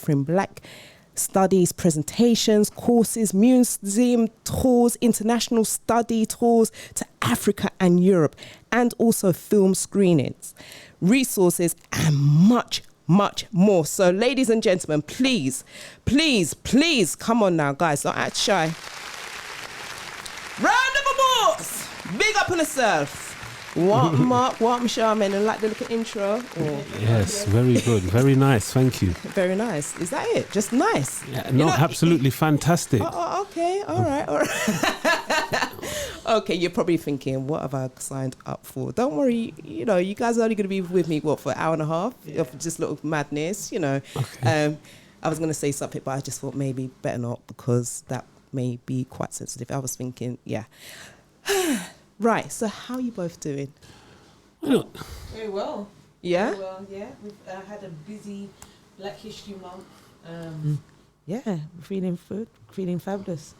offering Black studies, presentations, courses, museum tours, international study tours to Africa and Europe, and also film screenings, resources, and much more. So ladies and gentlemen, please, come on now, guys, don't act shy. Round of applause. Big up on yourself. What Mark, what Charmaine, and like the little intro? Or? Yes, very good, very nice, thank you. Very nice. Is that it? Just nice? Yeah, no, absolutely fantastic. Okay, all right. Okay, you're probably thinking, what have I signed up for? Don't worry, you guys are only going to be with me, for an hour and a half of just little madness, Okay. I was going to say something, but I just thought maybe better not, because that may be quite sensitive. I was thinking, yeah. Right, so how are you both doing? Very well. Yeah? Very well, yeah. We've had a busy Black History Month. Yeah, feeling fabulous.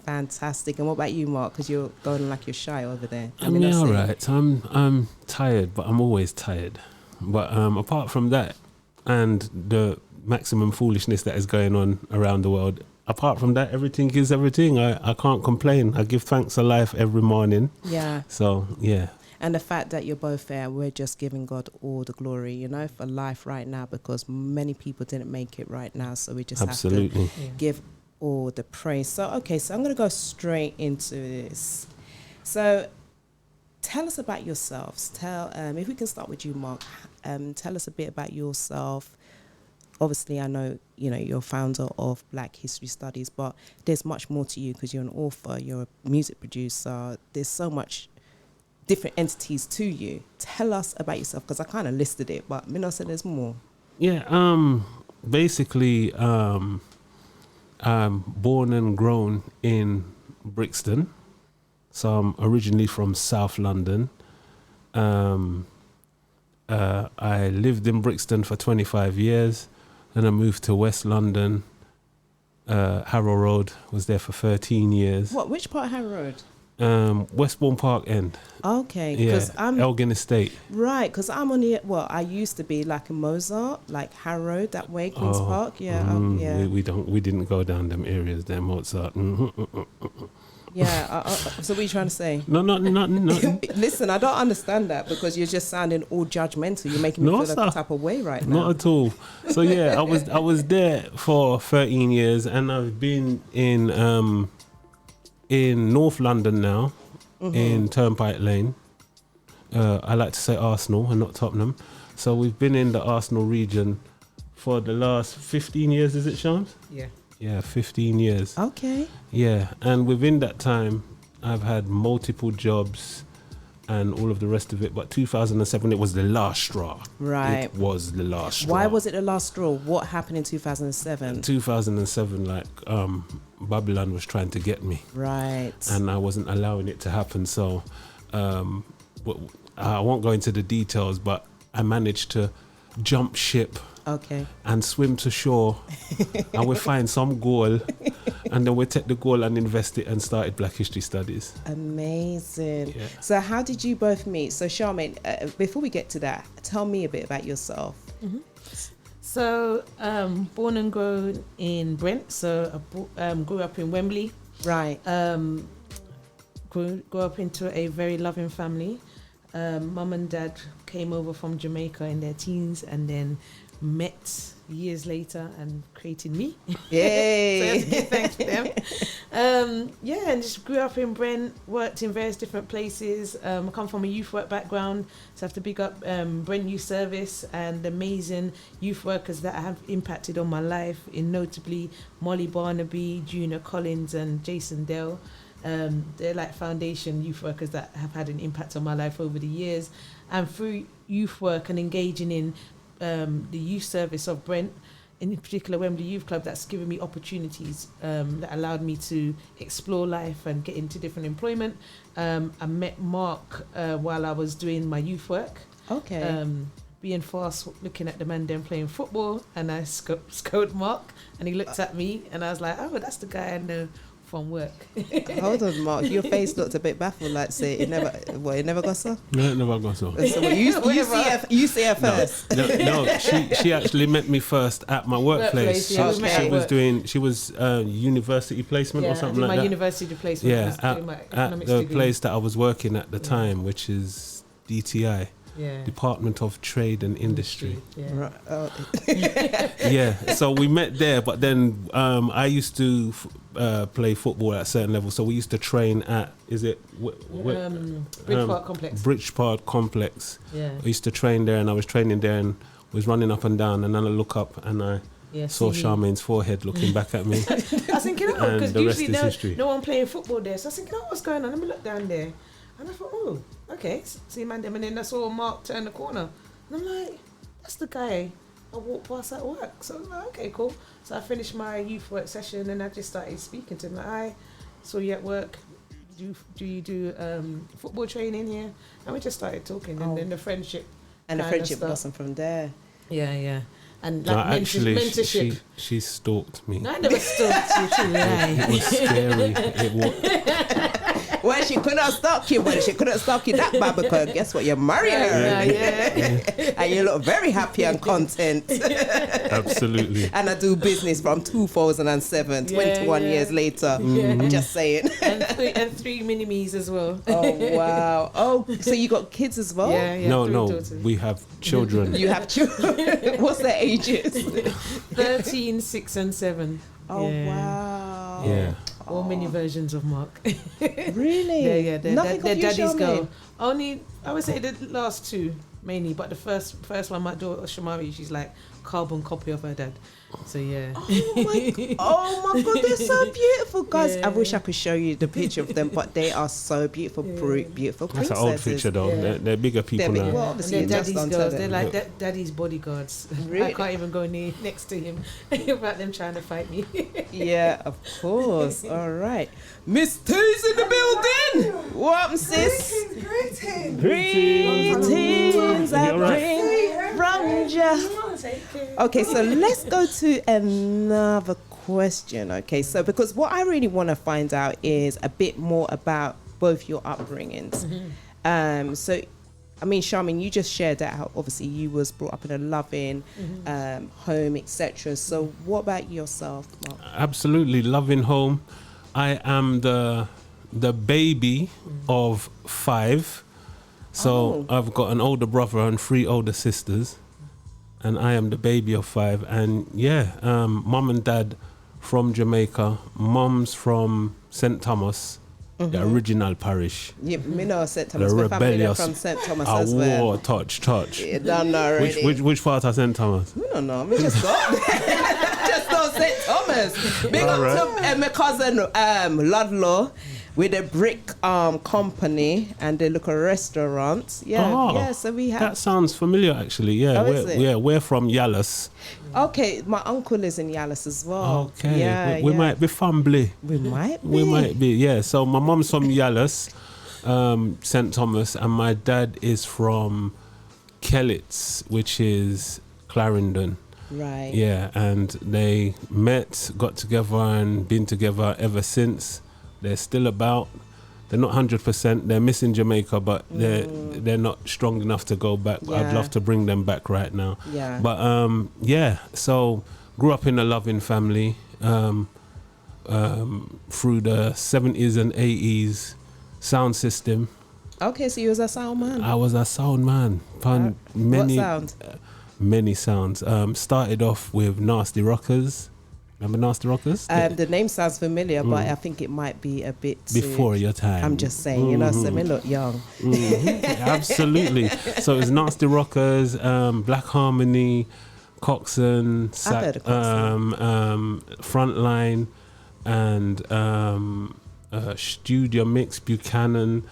Fantastic. And what about you, Mark? Because you're going like you're shy over there. I'm all right. I'm tired, but I'm always tired. But apart from that and the maximum foolishness that is going on around the world, apart from that, everything is everything. I can't complain. I give thanks to life every morning. Yeah. So, yeah. And the fact that you're both there, we're just giving God all the glory, for life right now, because many people didn't make it right now. So we just have to give all the praise. So, okay, so I'm going to go straight into this. So tell us about yourselves. If we can start with you, Mark, tell us a bit about yourself. Obviously, I know, you're founder of Black History Studies, but there's much more to you because you're an author, you're a music producer. There's so much different entities to you. Tell us about yourself, because I kind of listed it, but said there's more. Yeah, basically, I'm born and grown in Brixton. So I'm originally from South London. I lived in Brixton for 25 years. Then I moved to West London, Harrow Road, was there for 13 years. What? Which part of Harrow Road? Westbourne Park End. Okay. Yeah, Elgin Estate. Right, because I'm on the, I used to be like a Mozart, like Harrow Road, that way, Queen's Park. Yeah, yeah. We didn't go down them areas there, Mozart. Yeah, so what are you trying to say? No. Listen, I don't understand that, because you're just sounding all judgmental. You're making me feel like a type of way right now. Not at all. So yeah, I was there for 13 years, and I've been in North London now, in Turnpike Lane. I like to say Arsenal and not Tottenham. So we've been in the Arsenal region for the last 15 years, is it, Shams? Yeah. Yeah, 15 years. Okay. Yeah, and within that time, I've had multiple jobs and all of the rest of it. But 2007, it was the last straw. Right. It was the last straw. Why was it the last straw? What happened in 2007? 2007, Babylon was trying to get me. Right. And I wasn't allowing it to happen. So I won't go into the details, but I managed to jump ship. Okay. And swim to shore, and we find some gold, and then we take the gold and invest it and started Black History Studies. Amazing. Yeah. So how did you both meet? So Charmaine, before we get to that, tell me a bit about yourself. Mm-hmm. So born and grown in Brent, so I grew up in Wembley. Right. Grew up into a very loving family. Mum and dad came over from Jamaica in their teens, and then met years later and created me. Yay! So thanks for them. And just grew up in Brent, worked in various different places. I come from a youth work background, so I have to big up Brent Youth Service and the amazing youth workers that have impacted on my life, in notably Molly Barnaby, Junior Collins and Jason Dale. They're like foundation youth workers that have had an impact on my life over the years. And through youth work and engaging in the youth service of Brent, in particular Wembley Youth Club, that's given me opportunities that allowed me to explore life and get into different employment. I met Mark while I was doing my youth work. Okay. Being fast, looking at the man then playing football, and I scoped Mark, and he looked at me, and I was like, oh, that's the guy I know from work. Hold on, Mark. Your face looked a bit baffled. Like, say it never got so. No, it never got so. So you see her first. No, she actually met me first at my workplace. She was university placement or something like that. My university placement. At the place that I was working at the time, which is DTI. Yeah. Department of Trade and Industry. Yeah. Yeah. So we met there, but then I used to play football at a certain level. So we used to train at Bridge Park Complex. Bridge Park Complex. Yeah. I used to train there, and I was training there, and was running up and down, and then I look up and I saw Charmaine's forehead looking back at me. I was thinking, because usually no one playing football there. So I was thinking, what's going on? Let me look down there. And I thought, okay, see man them, and then I saw Mark turn the corner, and I'm like, that's the guy I walked past at work. So I was like, okay, cool. So I finished my youth work session, and I just started speaking to him. Like, I saw you at work. Do you do football training here? And we just started talking, and then the friendship. And the friendship blossomed from there. Yeah. And like mentorship. She stalked me. No, I never stalked you. It was scary. It was. Well, she couldn't stalk you, but she couldn't stalk you that bad, because guess what? You're marrying her. Yeah. And you look very happy and content. Absolutely. And I do business from 2007, 21 years later. Mm-hmm. Just saying. And three mini-me's as well. Oh, wow. Oh, so you got kids as well? Yeah. No, we have children. You have children? What's their ages? 13, 6 and 7. Oh, wow. Yeah. All mini versions of Mark. Really? Yeah. Their daddies go. Only, I would say the last two mainly, but the first one, my daughter Shamari, she's like carbon copy of her dad. So yeah. Oh my God, they're so beautiful, guys. I wish I could show you the picture of them, but they are so beautiful, beautiful princesses. That's an old picture though. Yeah. They're bigger people now. Well, obviously, daddy's girls. They're like daddy's bodyguards. Really? I can't even go next to him without them trying to fight me. Yeah, of course. All right, Miss T's in the building. What up, sis? Greetings. I bring from you. Okay, so let's go to another question. Okay, so because what I really want to find out is a bit more about both your upbringings. Mm-hmm. So, I mean, Charmaine, you just shared that how obviously you was brought up in a loving home, etc. So, what about yourself, Mark? Absolutely loving home. I am the baby of 5. So I've got an older brother and 3 older sisters. And I am the baby of 5. And mum and dad from Jamaica. Mum's from St. Thomas, the original parish. Yeah, me know St. Thomas. The my rebellious. From St. Thomas as well. Touch. You don't know already. Which part of St. Thomas? We don't know. Me just got just know St. Thomas. Big up to my cousin Ludlow. With a brick company and a local restaurant. So we have. That sounds familiar, actually. Yeah, we're from Yallis. Okay, my uncle lives in Yallis as well. Okay, we might be family. We might be. Yeah. So my mom's from Yallis, St. Thomas, and my dad is from Kellits, which is Clarendon. Right. Yeah, and they met, got together, and been together ever since. They're still about. They're not 100%. They're missing Jamaica, but they're not strong enough to go back. Yeah. I'd love to bring them back right now. Yeah. But so grew up in a loving family through the 70s and 80s sound system. Okay, so you was a sound man. I was a sound man. What sound? Many sounds. Started off with Nasty Rockers. Remember Nasty Rockers? The name sounds familiar, but I think it might be a bit before your time. I'm just saying, you know, so me look young. Absolutely. So it was Nasty Rockers, Black Harmony, Coxsone, Frontline, and Studio Mix, Buchanan.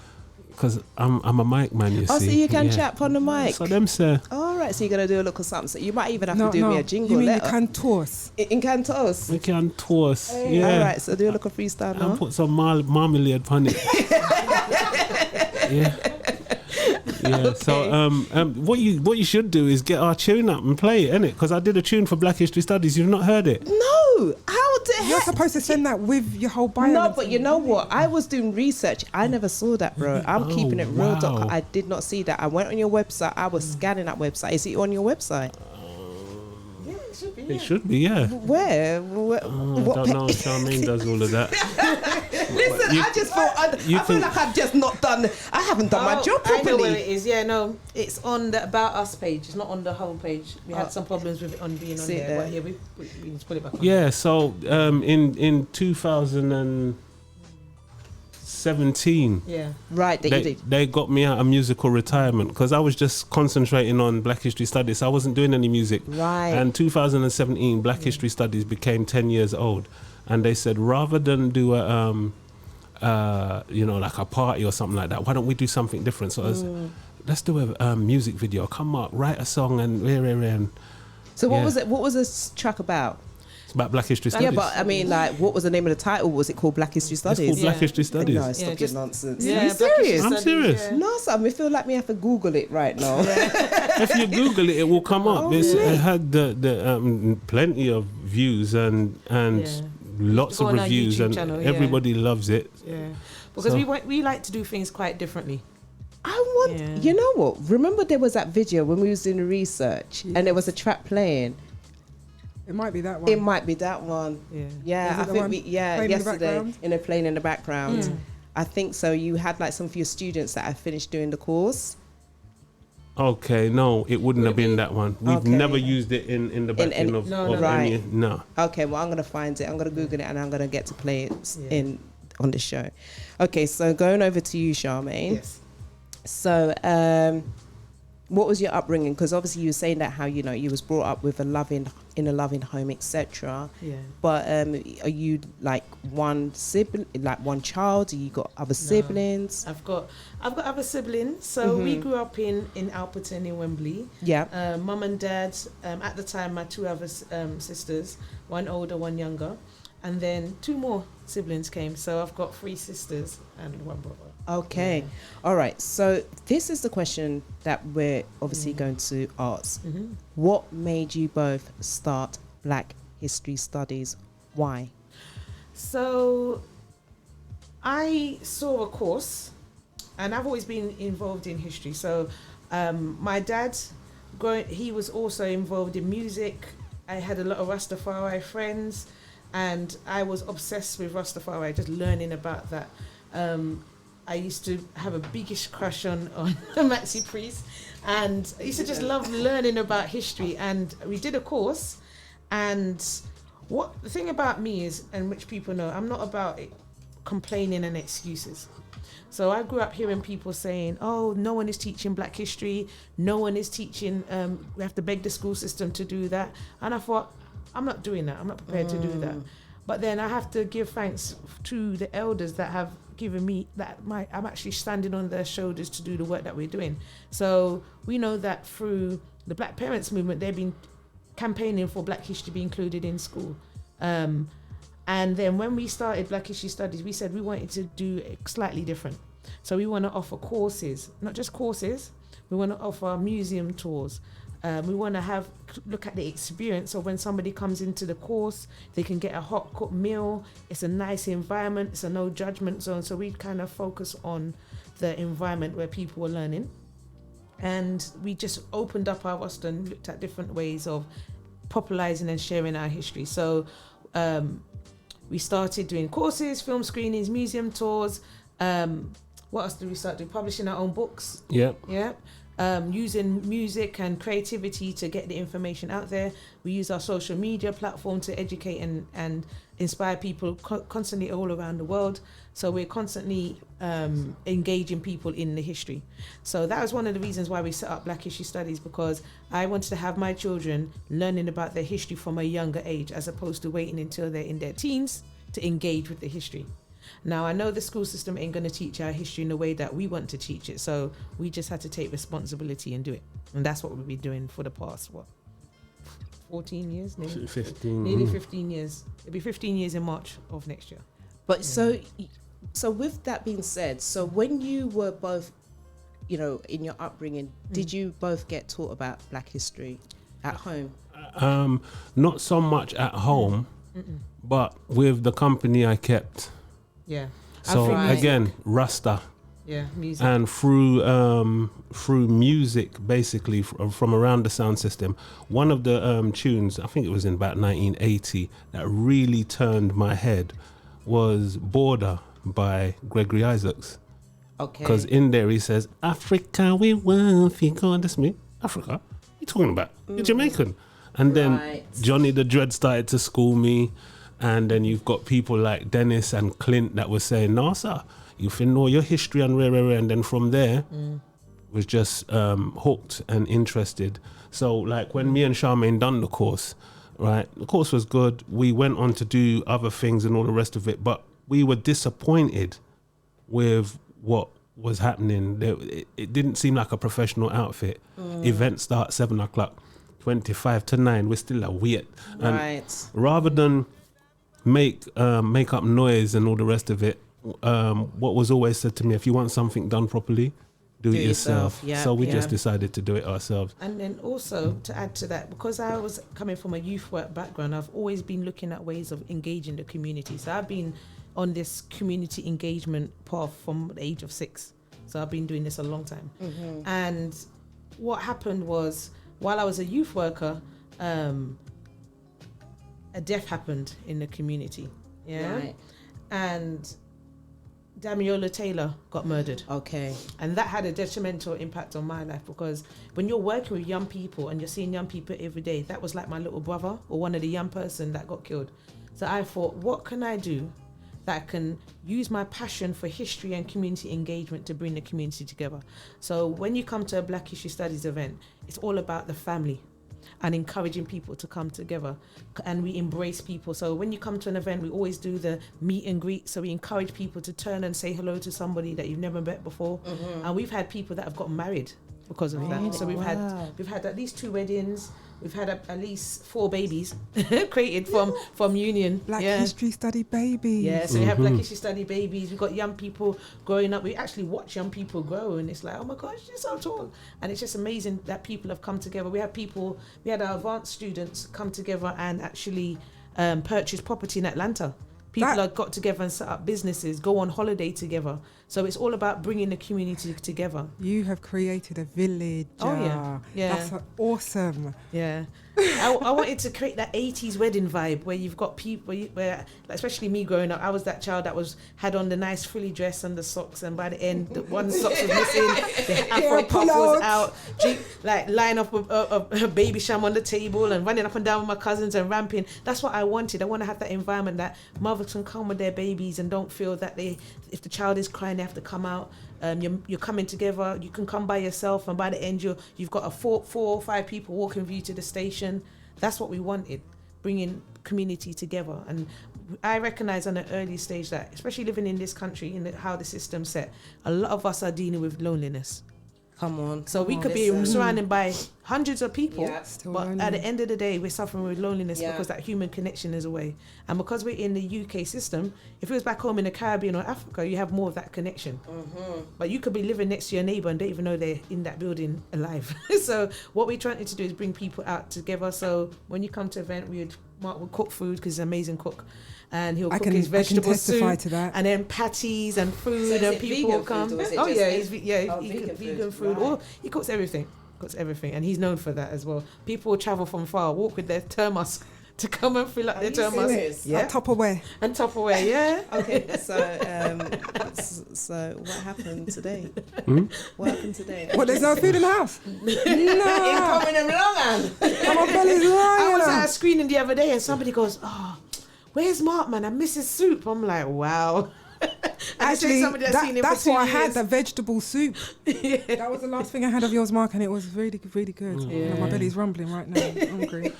Because I'm a mic man, you see. Oh, so you can chat on the mic. So them say. All right, so you're going to do a little something. So you might even have to do me a jingle. You mean you can toast? In can toast? We can toast, yeah. All right, so do a little freestyle now. And put some marmalade on it. Yeah. Okay. So what you should do is get our tune up and play it, innit? Because I did a tune for Black History Studies. You've not heard it? No. How What the heck? You're supposed to send that with your whole bio. No, but you know what? I was doing research. I never saw that, bro. I'm keeping it real. Wow. I did not see that. I went on your website. I was scanning that website. Is it on your website? Yeah, it should be. It should be, yeah. Where? I don't know if Charmaine does all of that. Listen, I just feel I feel like I've just not done. I haven't done my job properly. I know where it is. Yeah, no, it's on the About Us page. It's not on the home page. We had some problems with it on being on there. But yeah, we need to put it back on. Yeah, so in 2017, Right, they got me out of musical retirement because I was just concentrating on Black History Studies. So I wasn't doing any music. Right. And 2017, Black History Studies became 10 years old, and they said rather than do a like a party or something like that, why don't we do something different? So I was, let's do a music video. Come up, write a song, and So what was it? What was this track about? it's about Black History Studies. Yeah, but I mean, like, what was the name of the title? Was it called Black History It's Studies? called Black History Studies. No, stop your nonsense. Yeah, Are you Black History serious? I'm Studies, serious. yeah. No, son, I feel like me have to Google it right now. If you Google it, it will come up. Oh, It really? had the plenty of views and lots Go of on our reviews, YouTube and channel, yeah. everybody loves it. Yeah, because So- we like to do things quite differently. You know what? Remember there was that video when we was doing the research and there was a track playing. It might be that one. It might be that one. Yeah. Yeah, Is it I the think one playing in the yesterday background? in a plane in the background. I think so. You had like some of your students that had finished doing the course. Okay, no, it wouldn't have been that one. We've Okay. never used it in the back any- end of No, right. any. No. Okay, well, I'm going to find it. I'm going to Google it and I'm going to get to play it Yeah. on the show. Okay, so going over to you, Charmaine. Yes. So, what was your upbringing? Because obviously you were saying that how, you know, you was brought up with in a loving home, etc. Yeah. But are you like one sibling, like one child? Or you got other siblings? I've got other siblings. So we grew up in Alperton in Wembley. Yeah. Mum and dad. At the time, my two other sisters, one older, one younger, and then two more siblings came. So I've got 3 sisters and 1 brother. Okay. Yeah. All right. So this is the question that we're obviously going to ask. What made you both start Black History Studies? Why? So I saw a course, and I've always been involved in history. So my dad, he was also involved in music. I had a lot of Rastafari friends, and I was obsessed with Rastafari, just learning about that. I used to have a biggish crush on Maxi Priest, and I used to just love learning about history. And we did a course, and what the thing about me is, and which people know, I'm not about it, complaining and excuses. So I grew up hearing people saying, oh, no one is teaching Black history, no one is teaching, we have to beg the school system to do that. And I thought, I'm not doing that, I'm not prepared to do that. But then I have to give thanks to the elders that have given me that I'm actually standing on their shoulders to do the work that we're doing. So we know that through the Black Parents Movement, they've been campaigning for Black history to be included in school. And then when we started Black History Studies, we said we wanted to do it slightly different. So we want to offer courses, not just courses, we want to offer museum tours. We want to look at the experience of when somebody comes into the course, they can get a hot cooked meal. It's a nice environment. It's a no judgment zone. So we kind of focus on the environment where people are learning. And we just opened up our roster and looked at different ways of popularizing and sharing our history. So we started doing courses, film screenings, museum tours. What else did we start doing? Publishing our own books. Yeah. Yeah. Using music and creativity to get the information out there. We use our social media platform to educate and inspire people constantly all around the world. So we're constantly engaging people in the history. So that was one of the reasons why we set up Black History Studies, because I wanted to have my children learning about their history from a younger age, as opposed to waiting until they're in their teens to engage with the history. Now, I know the school system ain't going to teach our history in the way that we want to teach it, so we just had to take responsibility and do it. And that's what we've been doing for the past, 14 years? Nearly 15. Nearly 15 years. It'll be 15 years in March of next year. But so with that being said, so when you were both, you know, in your upbringing, did you both get taught about Black history at home? Not so much at home, but with the company I kept. Yeah. So Right. again, Rasta. Yeah, music. And through music, basically from around the sound system, one of the tunes, I think it was in about 1980, that really turned my head was Border by Gregory Isaacs. Okay. Because in there he says, Africa, we want you go. That's me. Africa? What are you talking about? You're Jamaican. And then Right. Johnny the Dread started to school me. And then you've got people like Dennis and Clint that were saying, no, sir, you can know your history and rare. And then from there, was just hooked and interested. So like when me and Charmaine done the course, right, the course was good. We went on to do other things and all the rest of it, but we were disappointed with what was happening. It didn't seem like a professional outfit. Event start 7:00, 25 to 9. We're still a wait. And Right. rather than make up noise and all the rest of it, what was always said to me, if you want something done properly, do it yourself. Yeah, So we yeah. just decided to do it ourselves. And then also to add to that, because I was coming from a youth work background, I've always been looking at ways of engaging the community. So I've been on this community engagement path from the age of 6. So I've been doing this a long time. And what happened was, while I was a youth worker, a death happened in the community. Yeah. Right. And Damiola Taylor got murdered. Okay. And that had a detrimental impact on my life, because when you're working with young people and you're seeing young people every day, that was like my little brother or one of the young person that got killed. So I thought, what can I do that can use my passion for history and community engagement to bring the community together? So when you come to a Black History Studies event, it's all about the family and encouraging people to come together, and we embrace people. So when you come to an event, we always do the meet and greet. So we encourage people to turn and say hello to somebody that you've never met before. And we've had people that have gotten married because of that. So we've had at least 2 weddings. We've had at least 4 babies created from union. Black History Study babies. Yeah, so we have Black History Study babies. We've got young people growing up. We actually watch young people grow, and it's like, oh my gosh, you're so tall. And it's just amazing that people have come together. We had our advanced students come together and actually purchase property in Atlanta. People have got together and set up businesses, go on holiday together. So it's all about bringing the community together. You have created a village. Oh, yeah. Yeah. That's awesome. Yeah. I wanted to create that 80s wedding vibe where you've got people, where, like, especially me growing up, I was that child that had on the nice frilly dress and the socks, and by the end, the one sock was missing, the afro puff was out, line up a baby sham on the table and running up and down with my cousins and ramping. That's what I wanted. I want to have that environment that mothers can come with their babies and don't feel that if the child is crying, they have to come out. You're coming together. You can come by yourself, and by the end, you've got 4 or 5 people walking with you to the station. That's what we wanted, bringing community together. And I recognize on an early stage that, especially living in this country, how the system's set, a lot of us are dealing with loneliness. Come on. So we could be surrounded by hundreds of people, but lonely. at the end of the day, we're suffering with loneliness Yeah. because that human connection is away. And because we're in the UK system, if it was back home in the Caribbean or Africa, you have more of that connection. But you could be living next to your neighbour and don't even know they're in that building alive. So what we're trying to do is bring people out together. So when you come to an event, Mark would cook food because he's an amazing cook. And he'll cook his vegetable soup, to that. and then patties and food, So and people will come. He vegan vegan food, food. right. Or he cooks everything, and he's known for that as well. People will travel from far, walk with their thermos to come and fill up their thermos. Serious? Yeah, Tupperware. and Tupperware. Yeah. Okay, so what happened today? What happened today? Well, there's no food in the house. Incoming them long. My belly's I was lying. at a screening the other day, and somebody goes, "Oh, where's Mark, man? I miss his soup." I'm like, wow. Actually, that's what I had, the that. vegetable soup. That was the last thing I had of yours, Mark, and it was really, really good. Yeah. My belly's rumbling right now. I'm hungry.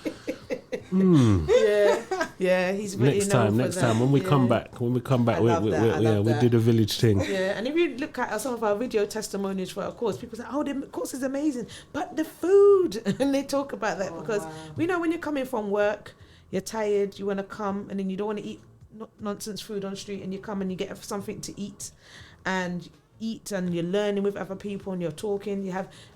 Yeah, he's really Next time when we come back, we do the village thing. Yeah, and if you look at some of our video testimonies for our course, people say, "Oh, the course is amazing, but the food," and they talk about that because we know when you're coming from work, you're tired, you want to come, and then you don't want to eat nonsense food on the street, and you come and you get something to eat, and eat and you're learning with other people and you're talking.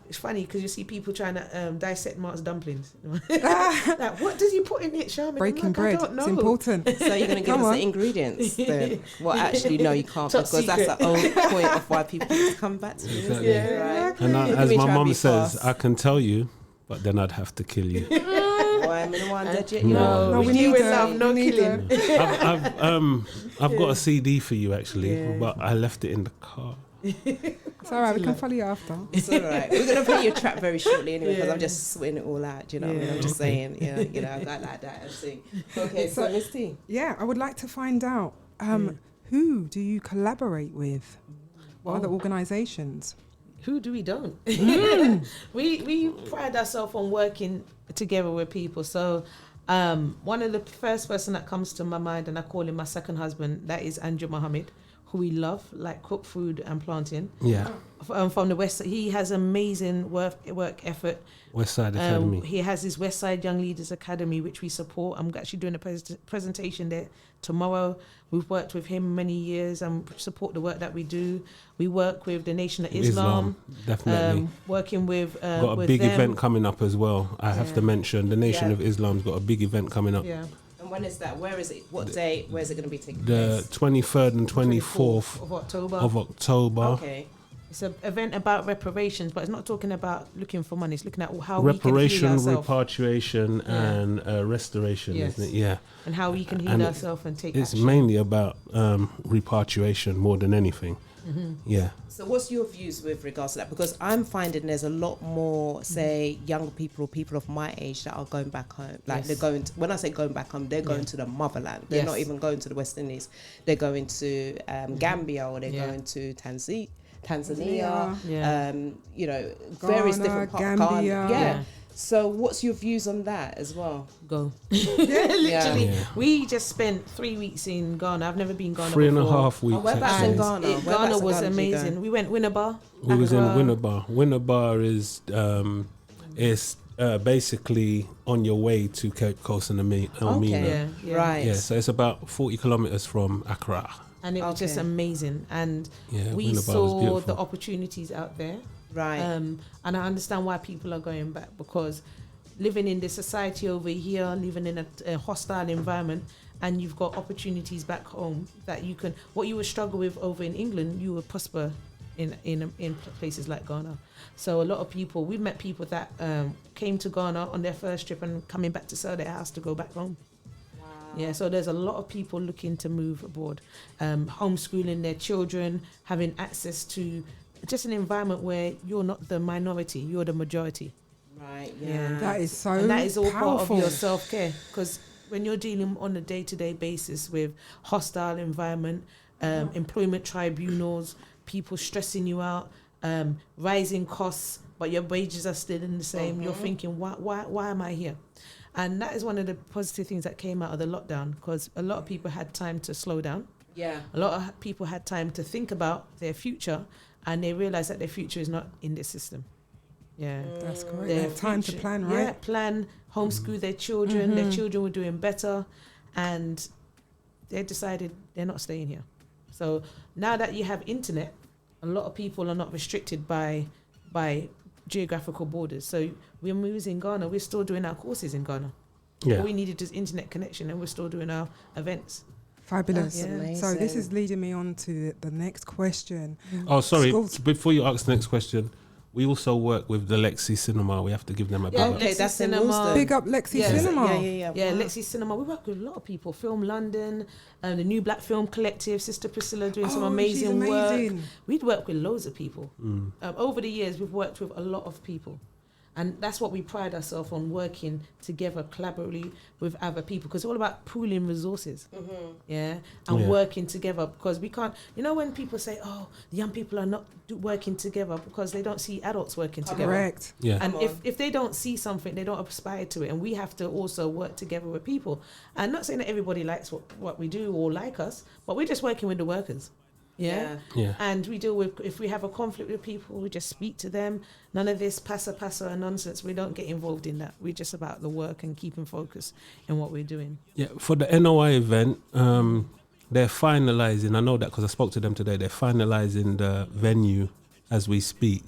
It's funny because you see people trying to dissect Mark's dumplings. Like, what does he put in it, Charmaine? Breaking bread. I don't know. It's important. So you're going to give us the ingredients then? Well, actually, no, you can't, because secret. That's the whole point of why people come back to you. Exactly. Yeah. Right? And as my mum says, I can tell you, but then I'd have to kill you. I'm in one legit. No, we need love, no killing. I've got a CD for you actually, but I left it in the car. It's all right. We can follow you after. It's all right. We're gonna play your track very shortly anyway, because I'm just sorting it all out. You know what I mean? I'm just saying, you know, I got like that and sing. Okay, so Miss T. Yeah, I would like to find out who do you collaborate with? What other organisations? Who do we don't? We pride ourselves on working together with people. So one of the first person that comes to my mind, and I call him my second husband, that is Andrew Mohammed, who we love, like cook food and planting. Yeah. From the West, he has amazing work effort. West Side Academy. He has his West Side Young Leaders Academy, which we support. I'm actually doing a presentation there tomorrow. We've worked with him many years and support the work that we do. We work with the Nation of Islam. Definitely. Working with got a big event coming up as well. I have to mention the Nation of Islam's got a big event coming up. Yeah. And when is that? Where is it? What day? Where is it going to be taking place? The 23rd and 24th of October. Okay. It's an event about reparations, but it's not talking about looking for money. It's looking at how reparation, we can heal ourselves. Repatriation, and restoration, isn't it? Yeah. And how we can heal ourselves and take It's action. mainly about repatriation more than anything. Mm-hmm. Yeah. So what's your views with regards to that? Because I'm finding there's a lot more, say, younger people or people of my age that are going back home. Like they're going to, when I say going back home, they're going to the motherland. They're not even going to the West Indies. They're going to Gambia, or they're going to Tanzania, you know, Ghana, various different parts. Gambia. Yeah. So what's your views on that as well? Go. Literally. Yeah. We just spent 3 weeks in Ghana. I've never been Ghana 3.5 weeks. Whereabouts in Ghana? Ghana was amazing. We went Winneba. We was in Winneba. Winneba is basically on your way to Cape Coast and Elmina. Okay. Right. Yeah, so it's about 40 kilometers from Accra. And it was just amazing. And we Winneba saw the opportunities out there. Right. And I understand why people are going back, because living in this society over here, living in a hostile environment, and you've got opportunities back home that you can, what you would struggle with over in England, you would prosper in places like Ghana. So a lot of people, we've met people that came to Ghana on their first trip and coming back to sell their house to go back home. Wow. Yeah, so there's a lot of people looking to move abroad, homeschooling their children, having access to just an environment where you're not the minority, you're the majority. Right, yeah. That is so And that is all powerful. part of your self-care, because when you're dealing on a day-to-day basis with hostile environment, employment tribunals, people stressing you out, rising costs, but your wages are still in the same, you're thinking, why am I here? And that is one of the positive things that came out of the lockdown, because a lot of people had time to slow down. Yeah. A lot of people had time to think about their future, and they realized that their future is not in this system. Yeah. That's great. They have time to plan, right? Yeah, plan, homeschool their children. Their children were doing better, and they decided they're not staying here. So now that you have internet, a lot of people are not restricted by geographical borders. So when we was in Ghana, we're still doing our courses in Ghana. Yeah. All we needed is internet connection, and we're still doing our events. Fabulous. That's So this is leading me on to the next question. Oh, sorry. Before you ask the next question, we also work with the Lexi Cinema. We have to give them a big up. Okay, that's in Cinema. Wolston. Big up Lexi Cinema. Yeah, Lexi Cinema. We work with a lot of people. Film London, the New Black Film Collective, Sister Priscilla doing some amazing work. We'd work with loads of people. Over the years, we've worked with a lot of people. And that's what we pride ourselves on, working together collaboratively with other people, because it's all about pooling resources, and working together, because we can't, when people say, oh, the young people are not working together because they don't see adults working together. Correct. Yeah. And if they don't see something, they don't aspire to it, and we have to also work together with people. And not saying that everybody likes what we do or like us, but we're just working with the workers. Yeah. And we deal with, if we have a conflict with people, we just speak to them. None of this passa and nonsense. We don't get involved in that. We're just about the work and keeping focus in what we're doing. Yeah. For the NOI event, they're finalising. I know that because I spoke to them today. They're finalising the venue as we speak.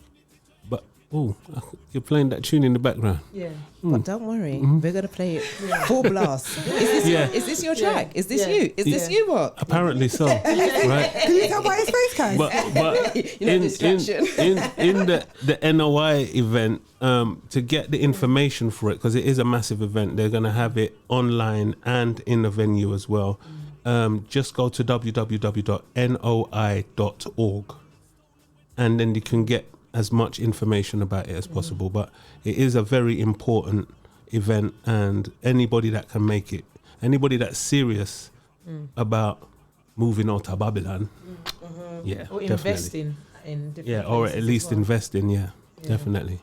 But you're playing that tune in the background. Yeah. But don't worry, we're gonna play it full blast. Is this your track? Is this you? Is this you, Mark? Apparently so. Right? Can you tell by his face, guys? But in the NOI event, to get the information for it, because it is a massive event, they're gonna have it online and in the venue as well. Just go to www.noi.org, and then you can get as much information about it as possible. But it is a very important event, and anybody that can make it, anybody that's serious about moving out of Babylon, or investing in different or at least investing, definitely.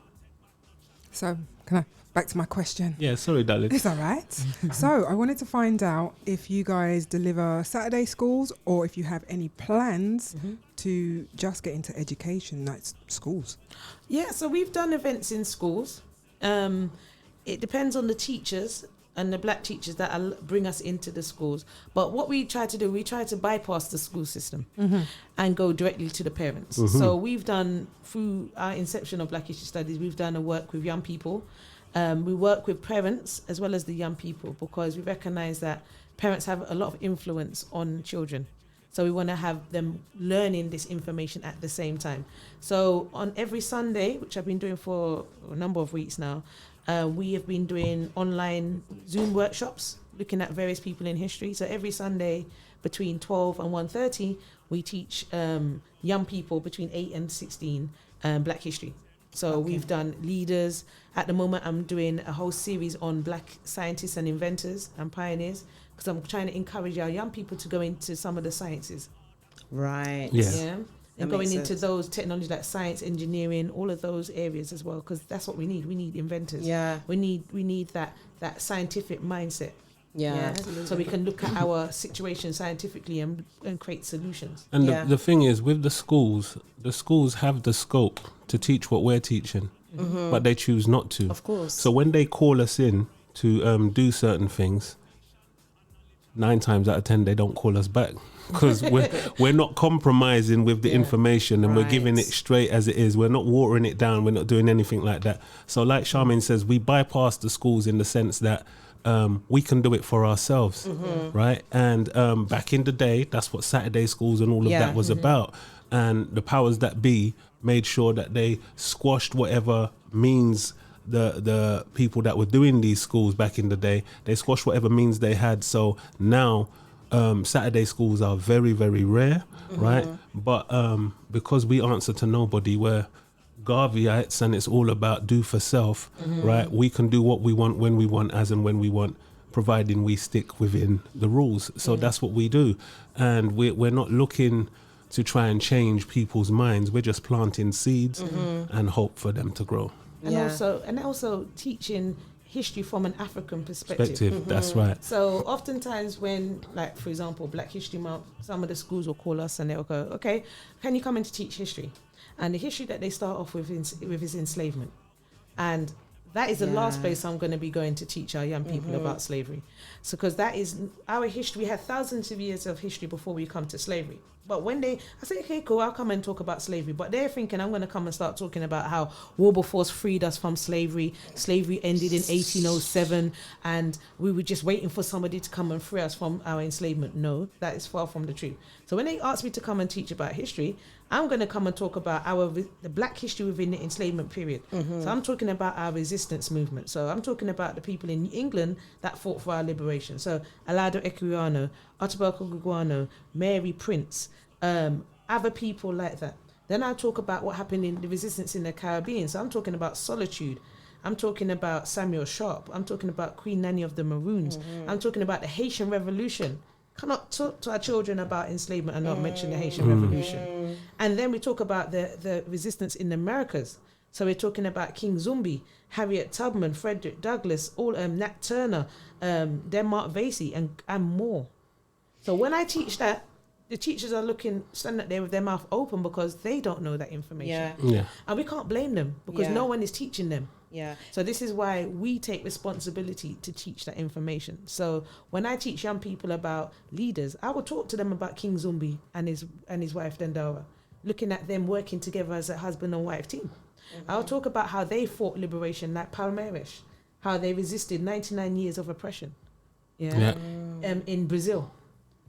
So, can I back to my question? Yeah, sorry, darling. It's all right. So, I wanted to find out if you guys deliver Saturday schools or if you have any plans to just get into education, like schools. Yeah, so we've done events in schools. It depends on the teachers and the black teachers that bring us into the schools. But what we try to do, we try to bypass the school system and go directly to the parents. So we've done, through our inception of Black History Studies, we've done a work with young people. We work with parents as well as the young people, because we recognise that parents have a lot of influence on children. So we want to have them learning this information at the same time. So on every Sunday, which I've been doing for a number of weeks now, we have been doing online Zoom workshops, looking at various people in history. So every Sunday between 12 and 1:30, we teach young people between 8 and 16 Black history. So we've done leaders. At the moment, I'm doing a whole series on black scientists and inventors and pioneers, because I'm trying to encourage our young people to go into some of the sciences. Right. Yeah. And going into those technologies like science, engineering, all of those areas as well, because that's what we need. We need inventors. Yeah. We need that scientific mindset. Yeah. So we can look at our situation scientifically and create solutions. And the thing is, with the schools have the scope to teach what we're teaching, but they choose not to. Of course. So when they call us in to do certain things, 9 times out of 10 they don't call us back, because we're not compromising with the information, and we're giving it straight as it is. We're not watering it down. We're not doing anything like that. So like Charmaine says, we bypass the schools in the sense that we can do it for ourselves, right? And back in the day, that's what Saturday schools and all of that was about. And the powers that be made sure that they squashed whatever means the people that were doing these schools back in the day, they squashed whatever means they had. So now Saturday schools are very, very rare, right? But because we answer to nobody, we're Garveyites, and it's all about do for self, right? We can do what we want, when we want, as and when we want, providing we stick within the rules. So that's what we do. And we're not looking to try and change people's minds. We're just planting seeds and hope for them to grow. And also teaching history from an African perspective. That's right. So oftentimes when, like, for example, Black History Month, some of the schools will call us and they'll go, okay, can you come in to teach history? And the history that they start off with is enslavement. And that is the last place I'm going to be going to teach our young people about slavery. So because that is our history. We had thousands of years of history before we come to slavery. But when I say, okay, cool, I'll come and talk about slavery. But they're thinking I'm going to come and start talking about how Wilberforce freed us from slavery. Slavery ended in 1807, and we were just waiting for somebody to come and free us from our enslavement. No, that is far from the truth. So when they ask me to come and teach about history, I'm going to come and talk about the Black history within the enslavement period. So I'm talking about our resistance movement. So I'm talking about the people in England that fought for our liberation. So Alado Equiano, Ottobelco Guguano, Mary Prince, other people like that. Then I talk about what happened in the resistance in the Caribbean. So I'm talking about Solitude. I'm talking about Samuel Sharp. I'm talking about Queen Nanny of the Maroons. I'm talking about the Haitian Revolution. Cannot talk to our children about enslavement and not mention the Haitian Revolution. And then we talk about the resistance in the Americas. So we're talking about King Zumbi, Harriet Tubman, Frederick Douglass, all Nat Turner, Denmark Vesey, and more. So when I teach that, the teachers are standing there with their mouth open because they don't know that information. Yeah. And we can't blame them because no one is teaching them. Yeah. So this is why we take responsibility to teach that information. So when I teach young people about leaders, I will talk to them about King Zumbi and his wife Dandara, looking at them working together as a husband and wife team. I'll talk about how they fought liberation, like Palmeiras, how they resisted 99 years of oppression, in Brazil,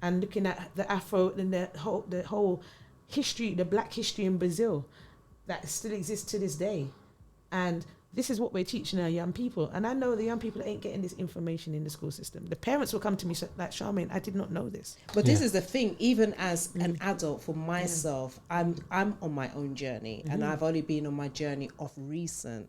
and looking at the Afro and the whole history, the Black history in Brazil, that still exists to this day, and this is what we're teaching our young people. And I know the young people ain't getting this information in the school system. The parents will come to me like, Charmaine, I did not know this. But this is the thing, even as an adult, for myself, I'm on my own journey, and I've only been on my journey of recent,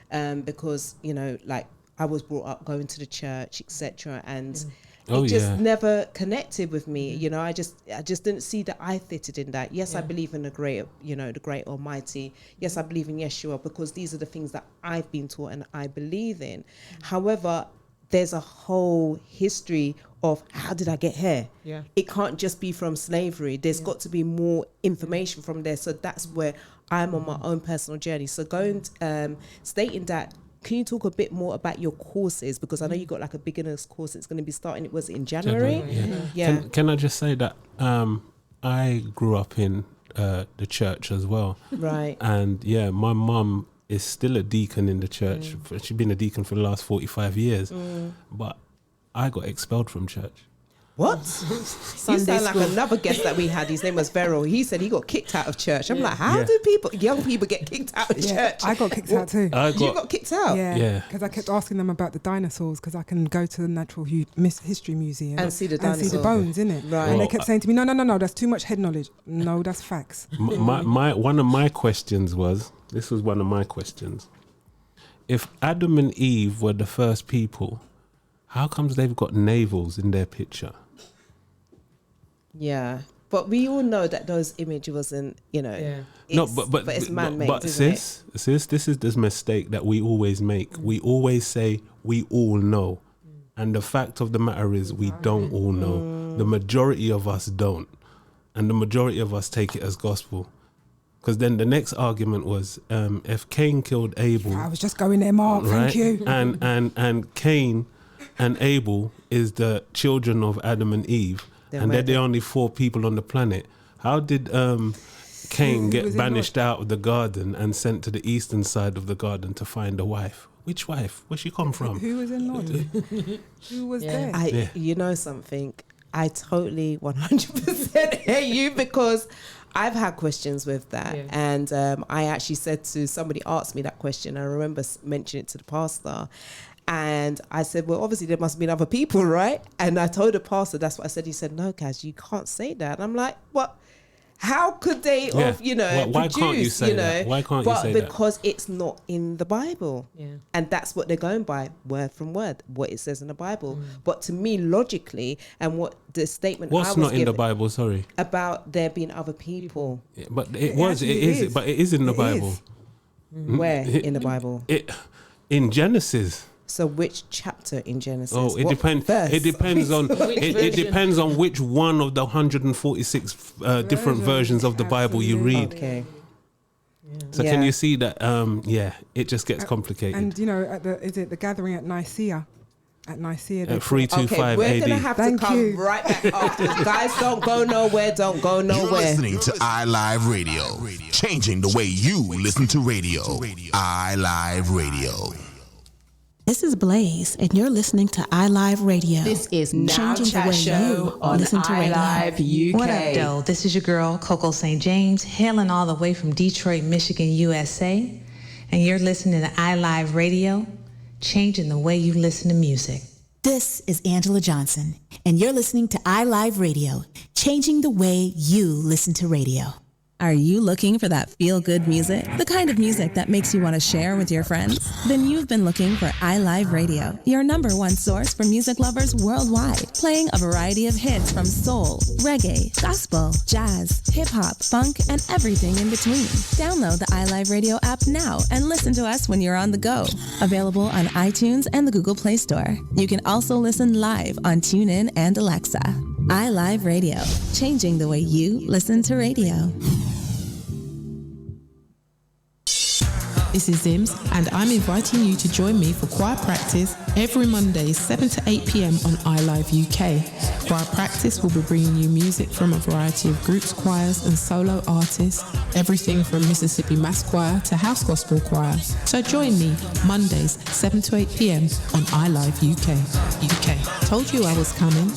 because, you know, like I was brought up going to the church, etc. And it just never connected with me. You know, I just didn't see that I fitted in that. Yes, I believe in the great Almighty. Yes, I believe in Yeshua, because these are the things that I've been taught and I believe in. However, there's a whole history of how did I get here? Yeah. It can't just be from slavery. There's got to be more information from there. So that's where I'm on my own personal journey. So going, stating that, can you talk a bit more about your courses? Because I know you got like a beginner's course. It's going to be starting, was it in January? Yeah. Can I just say that I grew up in the church as well. Right. And my mum is still a deacon in the church. She's been a deacon for the last 45 years. But I got expelled from church. What? You sound like another guest that we had. His name was Vero. He said he got kicked out of church. I'm like, how do young people get kicked out of church? I got kicked out too. You got kicked out? Yeah. Because I kept asking them about the dinosaurs, because I can go to the Natural History Museum and see the dinosaurs. And see the bones, innit? Right. And they kept saying to me, no, that's too much head knowledge. No, that's facts. One of my questions was, this was one of my questions. If Adam and Eve were the first people, how comes they've got navels in their picture? Yeah, but we all know that those images wasn't, but it's man-made. But sis, this is this mistake that we always make. We always say we all know, and the fact of the matter is we don't all know. The majority of us don't, and the majority of us take it as gospel. Because then the next argument was, if Kane killed Abel, I was just going there, Mark. Right? Thank you. And Kane and Abel is the children of Adam and Eve. And they're the only 4 people on the planet. How did Kane get banished out of the garden and sent to the eastern side of the garden to find a wife? Which wife? Where'd she come from? Who was in Lord? Who was there? You know something? I totally 100% hear you, because I've had questions with that. And I actually said to somebody, asked me that question. I remember mentioning it to the pastor. And I said, well, obviously there must have been other people, right? And I told the pastor, that's what I said. He said, no, Kaz, you can't say that. And I'm like, what? How could they why produce, can't you say that? Why can't you say that? Because it's not in the Bible. Yeah. And that's what they're going by, word from word, what it says in the Bible. But to me, logically, and what the statement What's not in the Bible, sorry? About there being other people. Yeah, but it is in the Bible. Where in the Bible? In Genesis. So which chapter in Genesis? Oh, it depends. It depends on it depends on which one of the 146 different versions of the Bible you read. Okay. So can you see that? It just gets complicated. And is it the gathering at Nicaea? At Nicaea, 325 we're AD. gonna have to come right back after. Guys, don't go nowhere. Don't go nowhere. You're listening to iLive Radio, changing the way you listen to radio. iLive Radio. This is Blaze, and you're listening to iLive Radio. This is Now changing Chat the way Show you on listen to iLive UK. What up, though? This is your girl, Coco St. James, hailing all the way from Detroit, Michigan, USA. And you're listening to iLive Radio, changing the way you listen to music. This is Angela Johnson, and you're listening to iLive Radio, changing the way you listen to radio. Are you looking for that feel-good music? The kind of music that makes you want to share with your friends? Then you've been looking for iLive Radio, your #1 source for music lovers worldwide, playing a variety of hits from soul, reggae, gospel, jazz, hip-hop, funk, and everything in between. Download the iLive Radio app now and listen to us when you're on the go. Available on iTunes and the Google Play Store. You can also listen live on TuneIn and Alexa. iLive Radio, changing the way you listen to radio. this is Zims, and I'm inviting you to join me for choir practice every Monday, 7 to 8 p.m. on iLive UK. Choir practice will be bringing you music from a variety of groups, choirs, and solo artists, everything from Mississippi Mass Choir to House Gospel Choir. So join me Mondays, 7 to 8 p.m. on iLive UK. Told you I was coming.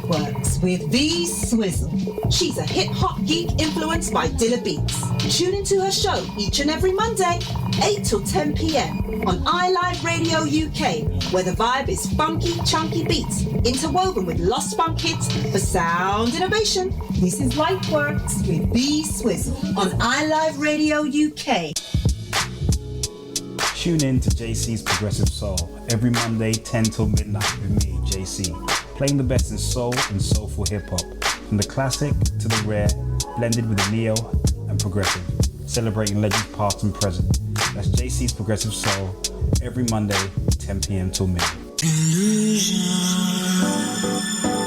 Works with V Swizzle. She's a hip-hop geek influenced by Dilla Beats. Tune into her show each and every Monday, 8 till 10 p.m. on iLive Radio UK, where the vibe is funky, chunky beats interwoven with lost funk hits for sound innovation. This is Lightworks with V Swizzle on iLive Radio UK. Tune in to JC's Progressive Soul every Monday, 10 till midnight with me, JC. Playing the best in soul and soulful hip-hop, from the classic to the rare, blended with the neo and progressive, celebrating legends past and present. That's JC's Progressive Soul, every Monday, 10 p.m. till midnight.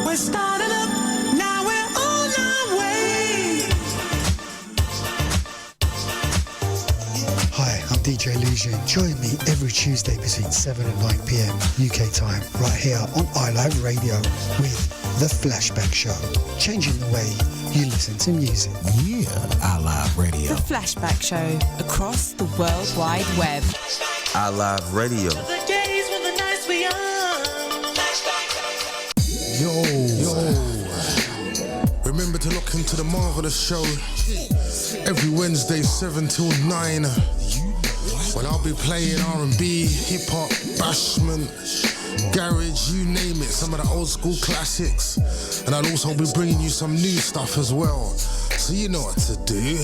We're starting up, now we're on our way. Hi, I'm DJ Illusion. Join me every Tuesday between 7 and 9 p.m. UK time, right here on iLive Radio with The Flashback Show, changing the way you listen to music. Yeah, iLive Radio. The Flashback Show, across the World Wide Web. iLive Radio. The days when the nights we Yo. Remember to look into the Marvelous Show every Wednesday, 7 till 9. Well, I'll be playing R&B, hip-hop, bashment, garage, you name it, some of the old school classics. And I'll also be bringing you some new stuff as well. So you know what to do.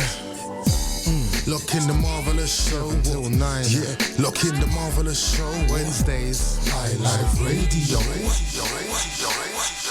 Look in the Marvelous Show till 9. Yeah, look in the Marvelous Show Wednesdays. iLive Radio.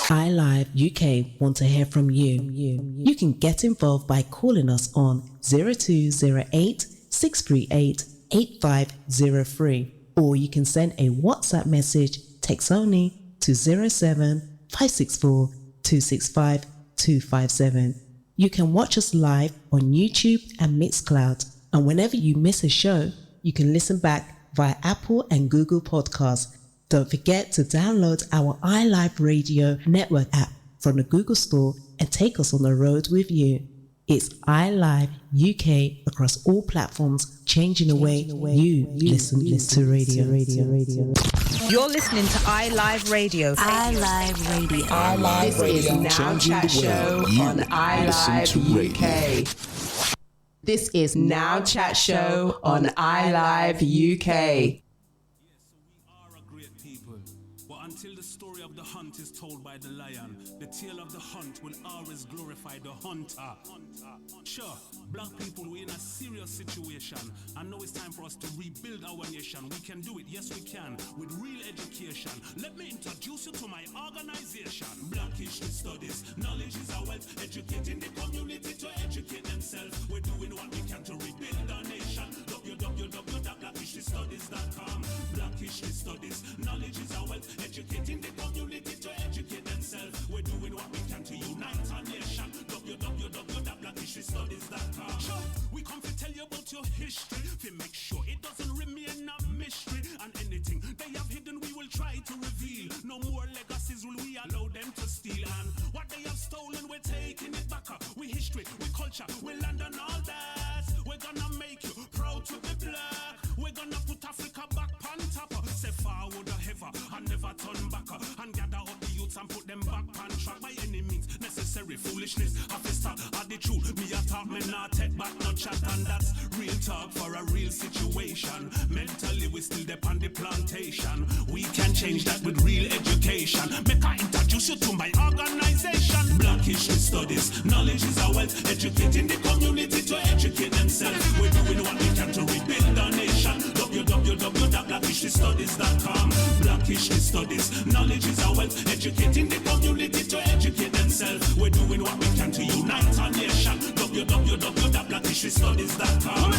iLive UK want to hear from you. You can get involved by calling us on 0208 638 8503, or you can send a WhatsApp message, text only, to 07 564 265 257. You can watch us live on YouTube and Mixcloud, and whenever you miss a show, you can listen back via Apple and Google Podcasts. Don't forget to download our iLive Radio Network app from the Google Store and take us on the road with you. It's iLive UK across all platforms, changing the way you listen to radio. You're listening to iLive Radio. iLive Radio. This is Now Chat Show on iLive UK. This is Now Chat Show on iLive UK. Until the story of the hunt is told by the lion, the tale of the hunt will always glorify the hunter. Sure, black people, we're in a serious situation. I know it's time for us to rebuild our nation. We can do it, yes we can, with real education. Let me introduce you to my organization. Black History Studies, knowledge is our wealth. Educating the community to educate themselves. We're doing what we can to rebuild our nation. www.blackhistorystudies.com. Black History Studies, knowledge is our wealth. Educating the community to educate themselves. We're doing what we can to unite our nation. www.blackhistorystudies.com. Sure, we come to tell you about your history, to make sure it doesn't remain a mystery. And anything they have hidden, we will try to reveal. No more legacies will we allow them to steal. And what they have stolen, we're taking it back. We history, we culture, we land and all that. We're gonna make you proud to be black. We're gonna put Africa back on top. Say forward or ever and never turn back. And gather up the youths and put them back on track. By any means necessary, foolishness have to stop. At the truth, me a talk, me not take back no chat. And that's real talk for a real situation. Mentally we still dep on the plantation. We can change that with real education. Make I introduce you to my organization. Black History Studies, knowledge is our wealth. Educating the community to educate themselves. We're doing what we can to rebuild our nation. www.blackhistorystudies.com. Black History Studies, knowledge is our wealth. Educating the community to educate themselves. We're doing what we can to unite our nation. www.blackhistorystudies.com.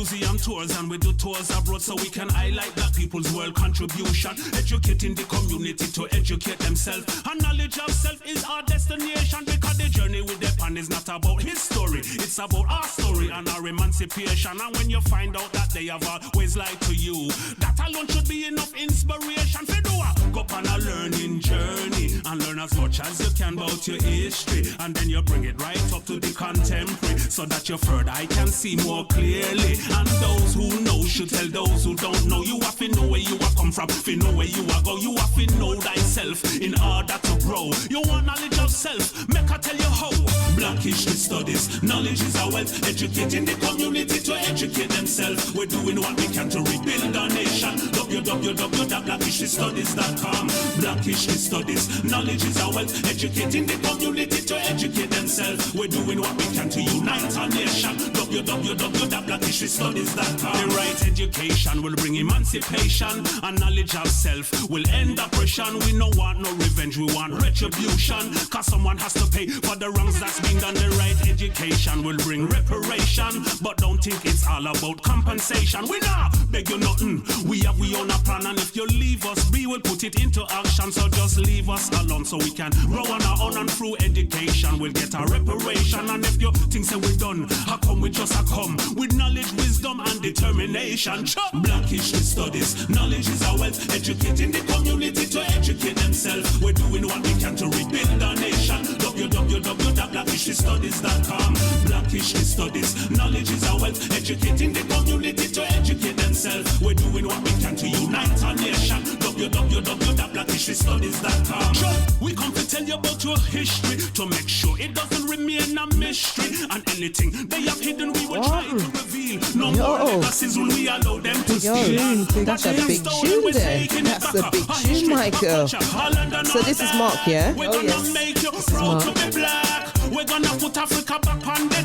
museum tours, and we do tours abroad so we can highlight black people's world contribution. Educating the community to educate themselves. And knowledge of self is our destination, because the journey with the pan is not about his story, it's about our story and our emancipation. And when you find out that they have always lied to you, that alone should be enough inspiration for do go on a learning journey and learn as much as you can about your history, and then you bring it right up to the contemporary, so that your third eye can see more clearly. And those who know should tell those who don't know. You have to know where you are come from, to know where you are go. You have to know thyself in order to grow. You want knowledge of self, make I tell you how. Black history studies, knowledge is our wealth. Educating the community to educate themselves. We're doing what we can to rebuild our nation. www.blackhistorystudies.com. Black history studies, knowledge is our wealth. Educating the community to educate themselves. We're doing what we can to unite our nation. www.blackhistorystudies.com. The right education will bring emancipation, and knowledge of self will end oppression. We don't want no revenge, we want retribution, cause someone has to pay for the wrongs that's been done. The right education will bring reparation, but don't think it's all about compensation. We not beg you nothing, we have we own a plan, and if you leave us be, we'll put it into action. So just leave us alone so we can grow on our own, and through education we'll get our reparation. And if you think say we're done, how come we just come with knowledge, wisdom and determination? Black history studies, knowledge is our wealth. Educating the community to educate themselves. We're doing what we can to rebuild our nation. www.blackhistorystudies.com. Black history studies, knowledge is our wealth. Educating the community to educate themselves. We're doing what we can to unite our nation. www.blackhistorystudies.com. We come to tell you about your history, to make sure it doesn't remain a mystery. And anything they have hidden, we will try to reveal. No more legacies will we allow them to steal. That's a big tune there. That's a big tune, Michael. So this is Mark, yeah? Oh, yes. This is Mark.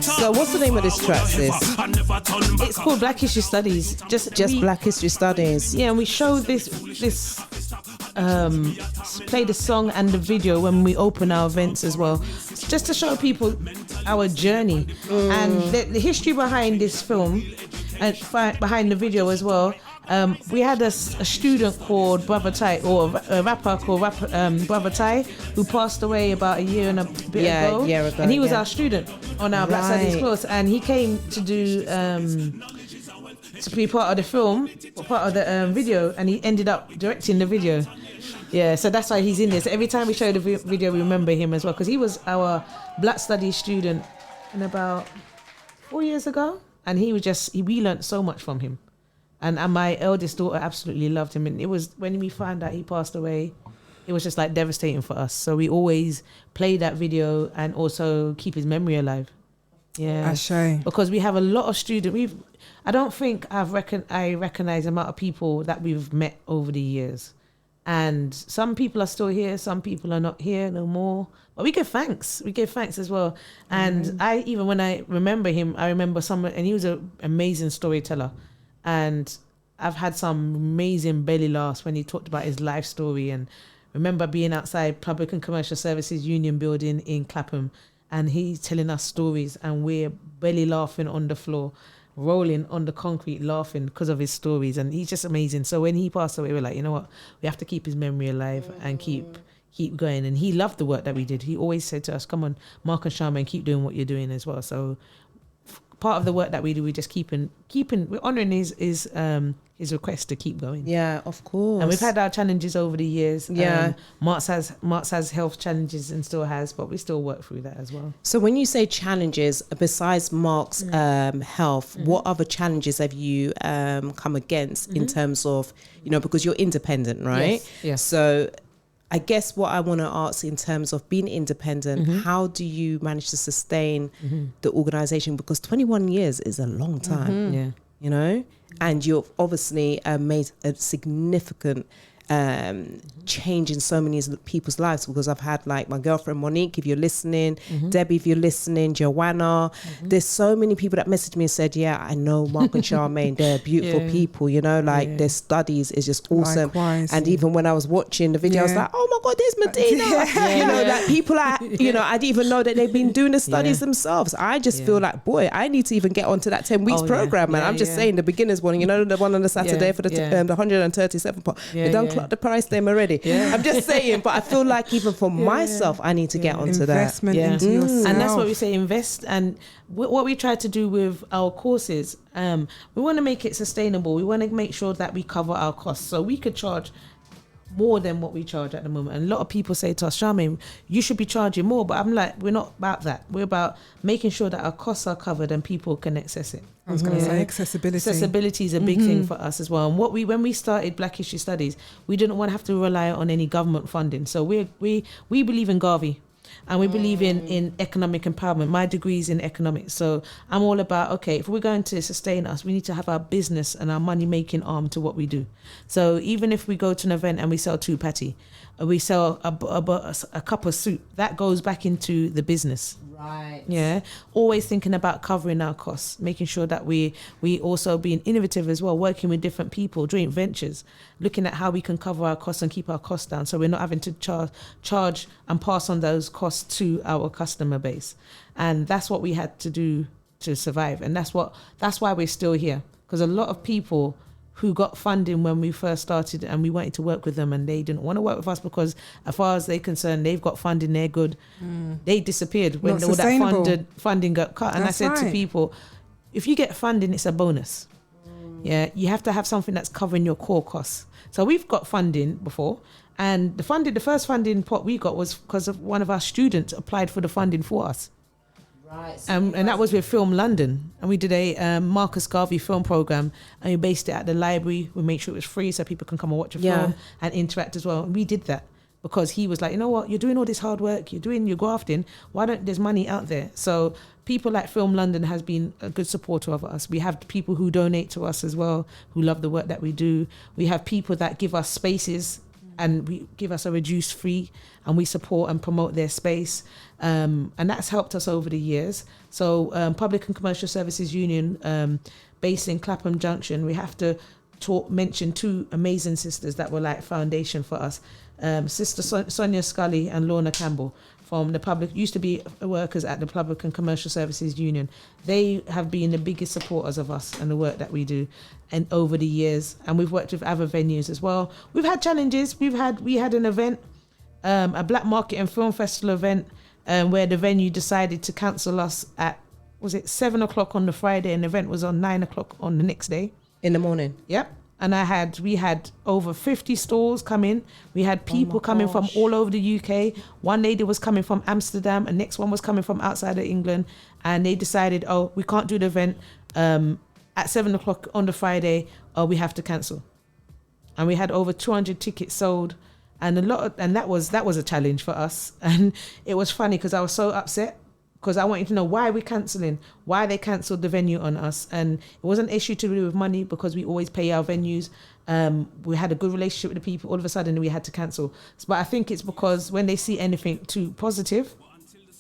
So what's the name of this track, sis? It's called Black History Studies. Just Black History Studies. Yeah, and we showed this play the song and the video when we open our events as well, just to show people our journey and the history behind this film and behind the video as well. We had a student called Brother Ty, or a rapper called Brother Ty, who passed away about a year and a bit ago. And he was our student on our Black Studies course, and he came to do to be part of the film, part of the video, and he ended up directing the video. Yeah, so that's why he's in this. Every time we show the video, we remember him as well, because he was our Black Studies student in about 4 years ago, and we learnt so much from him. And my eldest daughter absolutely loved him. And it was when we found out he passed away, it was just like devastating for us. So we always play that video and also keep his memory alive. Yeah, because we have a lot of students. I don't think I recognize the amount of people that we've met over the years. And some people are still here, some people are not here no more. But we give thanks. We give thanks as well. And when I remember him, I remember and he was an amazing storyteller. And I've had some amazing belly laughs when he talked about his life story. And remember being outside Public and Commercial Services Union building in Clapham, and he's telling us stories, and we're belly laughing on the floor, rolling on the concrete, laughing because of his stories. And he's just amazing. So when he passed away, we're like, you know what? We have to keep his memory alive and keep going. And he loved the work that we did. He always said to us, come on, Mark and Charmaine, keep doing what you're doing as well. So part of the work that we do, we just we're honouring his request to keep going. Yeah, of course. And we've had our challenges over the years. Yeah. Mark's has health challenges and still has, but we still work through that as well. So when you say challenges, besides Mark's health, what other challenges have you come against in terms of, because you're independent, right? Yes. So I guess what I want to ask in terms of being independent, how do you manage to sustain the organisation? Because 21 years is a long time, and you've obviously made a significant changing so many people's lives, because I've had like my girlfriend Monique, if you're listening, Debbie, if you're listening, Joanna, there's so many people that messaged me and said, yeah, I know Mark and Charmaine, they're beautiful people, you know, like their studies is just awesome. Likewise. And even when I was watching the video, I was like, oh my God, there's Medina. You know, like people you know, I didn't even know that they've been doing the studies themselves. I just feel like, boy, I need to even get onto that 10 weeks program. And I'm just saying the beginners one, you know, the one on the Saturday for the 137 part. They don't clock the price them already. I'm just saying, but I feel like even for myself, I need to get onto investment that. into yourself. And that's what we say, invest. And what we try to do with our courses, we want to make it sustainable. We want to make sure that we cover our costs. So we could charge more than what we charge at the moment. And a lot of people say to us, Charmaine, you should be charging more. But I'm like, we're not about that. We're about making sure that our costs are covered and people can access it. I was going to say accessibility. Accessibility is a big thing for us as well. And when we started Black History Studies, we didn't want to have to rely on any government funding. So we believe in Garvey. And we believe in economic empowerment. My degree is in economics. So I'm all about, okay, if we're going to sustain us, we need to have our business and our money-making arm to what we do. So even if we go to an event and we sell 2 patty, we sell a cup of soup, that goes back into the business. Right. Yeah. Always thinking about covering our costs, making sure that we also being innovative as well, working with different people, joint ventures, looking at how we can cover our costs and keep our costs down, so we're not having to charge and pass on those costs to our customer base. And that's what we had to do to survive. And that's why we're still here, because a lot of people who got funding when we first started and we wanted to work with them, and they didn't want to work with us because as far as they're concerned, they've got funding, they're good. They disappeared when all that funding got cut. And That's I said to people, if you get funding, it's a bonus. Yeah, you have to have something that's covering your core costs. So we've got funding before, and the first funding pot we got was because of one of our students applied for the funding for us. Right. And that was with Film London, and we did a Marcus Garvey film program, and we based it at the library. We made sure it was free so people can come and watch a film and interact as well. And we did that because he was like, you know what, you're doing all this hard work, you're grafting, why don't there's money out there? So people like Film London has been a good supporter of us. We have people who donate to us as well, who love the work that we do. We have people that give us spaces and we give us a reduced fee, and we support and promote their space. And that's helped us over the years. So Public and Commercial Services Union, based in Clapham Junction, we have to mention 2 amazing sisters that were like foundation for us. Sister Sonia Scully and Lorna Campbell from the used to be workers at the Public and Commercial Services Union. They have been the biggest supporters of us and the work that we do, and over the years. And we've worked with other venues as well. We've had challenges. We had an event, a Black Market and Film Festival event, where the venue decided to cancel us at, was it 7 o'clock on the Friday, and the event was on 9 o'clock on the next day. In the morning? Yep. And we had over 50 stalls come in. We had people coming from all over the UK. One lady was coming from Amsterdam, and next one was coming from outside of England. And they decided, we can't do the event at 7 o'clock on the Friday, we have to cancel. And we had over 200 tickets sold. And that was a challenge for us. And it was funny because I was so upset, because I wanted to know why we're cancelling, why they cancelled the venue on us. And it wasn't an issue to do with money, because we always pay our venues. We had a good relationship with the people. All of a sudden we had to cancel. But I think it's because when they see anything too positive,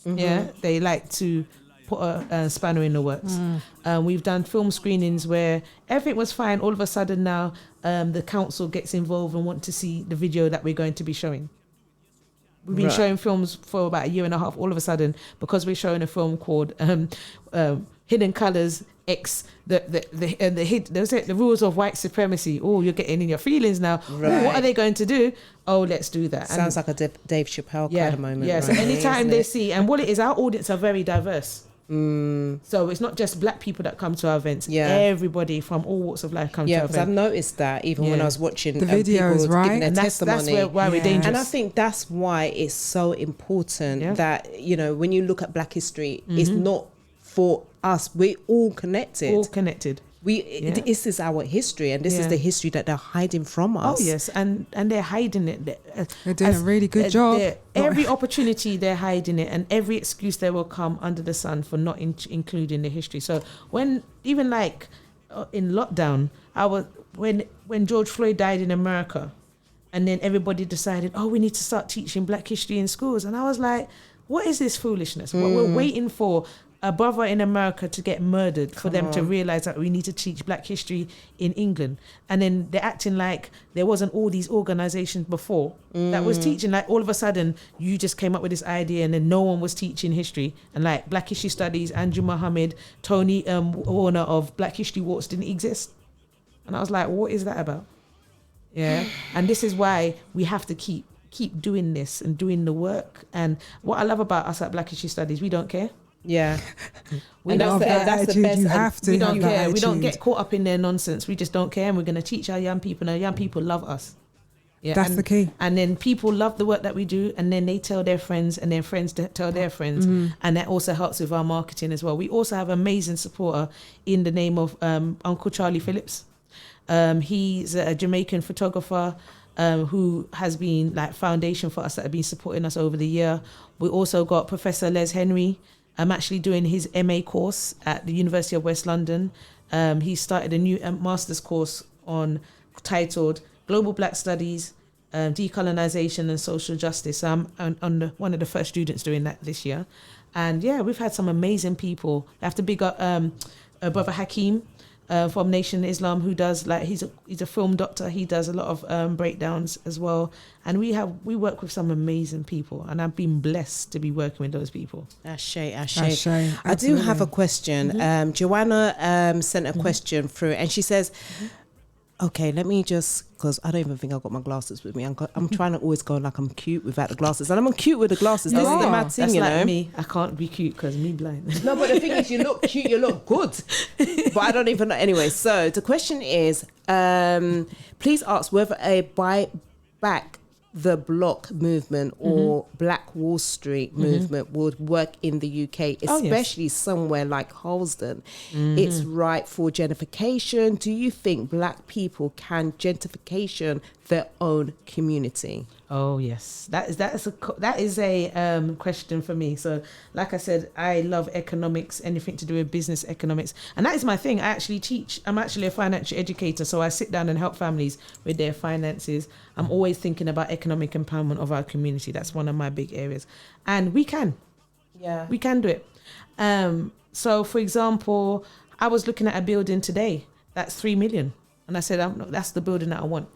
they like to put a spanner in the works. We've done film screenings where everything was fine. All of a sudden now the council gets involved and want to see the video that we're going to be showing. We've been showing films for about 1.5 years. All of a sudden, because we're showing a film called Hidden Colours X, the rules of white supremacy. Oh, you're getting in your feelings now. Right. What are they going to do? Oh, let's do that. Sounds like a Dave Chappelle kind of moment. Yeah, so anytime they see, and what it is, our audience are very diverse. So it's not just Black people that come to our events. Everybody from all walks of life come to our events. I've noticed that even when I was watching the videos, right? Giving their testimony. That's why we're dangerous. And I think that's why it's so important that, when you look at Black history, it's not for us. We're all connected. This is our history, and this is the history that they're hiding from us. Oh yes, and they're hiding it. They're doing a really good job. Every opportunity they're hiding it, and every excuse there will come under the sun for not including the history. So when even like in lockdown, when George Floyd died in America, And then everybody decided, oh, we need to start teaching Black history in schools. And I was like, what is this foolishness? What we're waiting for a brother in America to get murdered for them to realize that we need to teach Black history in England. And then they're acting like there wasn't all these organizations before that was teaching. Like all of a sudden you just came up with this idea and then no one was teaching history. And like Black History Studies, Andrew Muhammad, Tony Warner of Black History Walks didn't exist. And I was like, what is that about? Yeah. And this is why we have to keep doing this and doing the work. And what I love about us at Black History Studies, we don't care. Yeah. That's the best. You have to. We don't care. We don't get caught up in their nonsense. We just don't care. And we're going to teach our young people. And our young people love us. Yeah. That's the key. And then people love the work that we do. And then they tell their friends and their friends tell their friends. And that also helps with our marketing as well. We also have an amazing supporter in the name of Uncle Charlie Phillips. He's a Jamaican photographer who has been like foundation for us that have been supporting us over the year. We also got Professor Les Henry. I'm actually doing his MA course at the University of West London. He started a new master's course titled Global Black Studies, Decolonization and Social Justice. I'm one of the first students doing that this year. And yeah, we've had some amazing people. I have to big up Brother Hakeem from Nation Islam, who does he's a film doctor. He does a lot of breakdowns as well. And we work with some amazing people, and I've been blessed to be working with those people. Ashe. I do have a question. Joanna sent a question through, and she says, okay, let me just, because I don't even think I've got my glasses with me. I'm trying to always go like I'm cute without the glasses. And I'm cute with the glasses. This is the mad thing, you know. Me. I can't be cute because me blind. No, but the thing is, you look cute, you look good. But I don't even know. Anyway, so the question is, please ask whether a buy back the block movement or Black Wall Street movement would work in the UK, especially somewhere like Harlesden. It's ripe for gentrification. Do you think Black people can gentrification their own community? Oh yes, that is a question for me. So like I said, I love economics, anything to do with business economics, and that is my thing. I'm actually a financial educator, so I sit down and help families with their finances. I'm always thinking about economic empowerment of our community. That's one of my big areas, and we can do it. So for example, I was looking at a building today that's 3 million, and I said, that's the building that I want.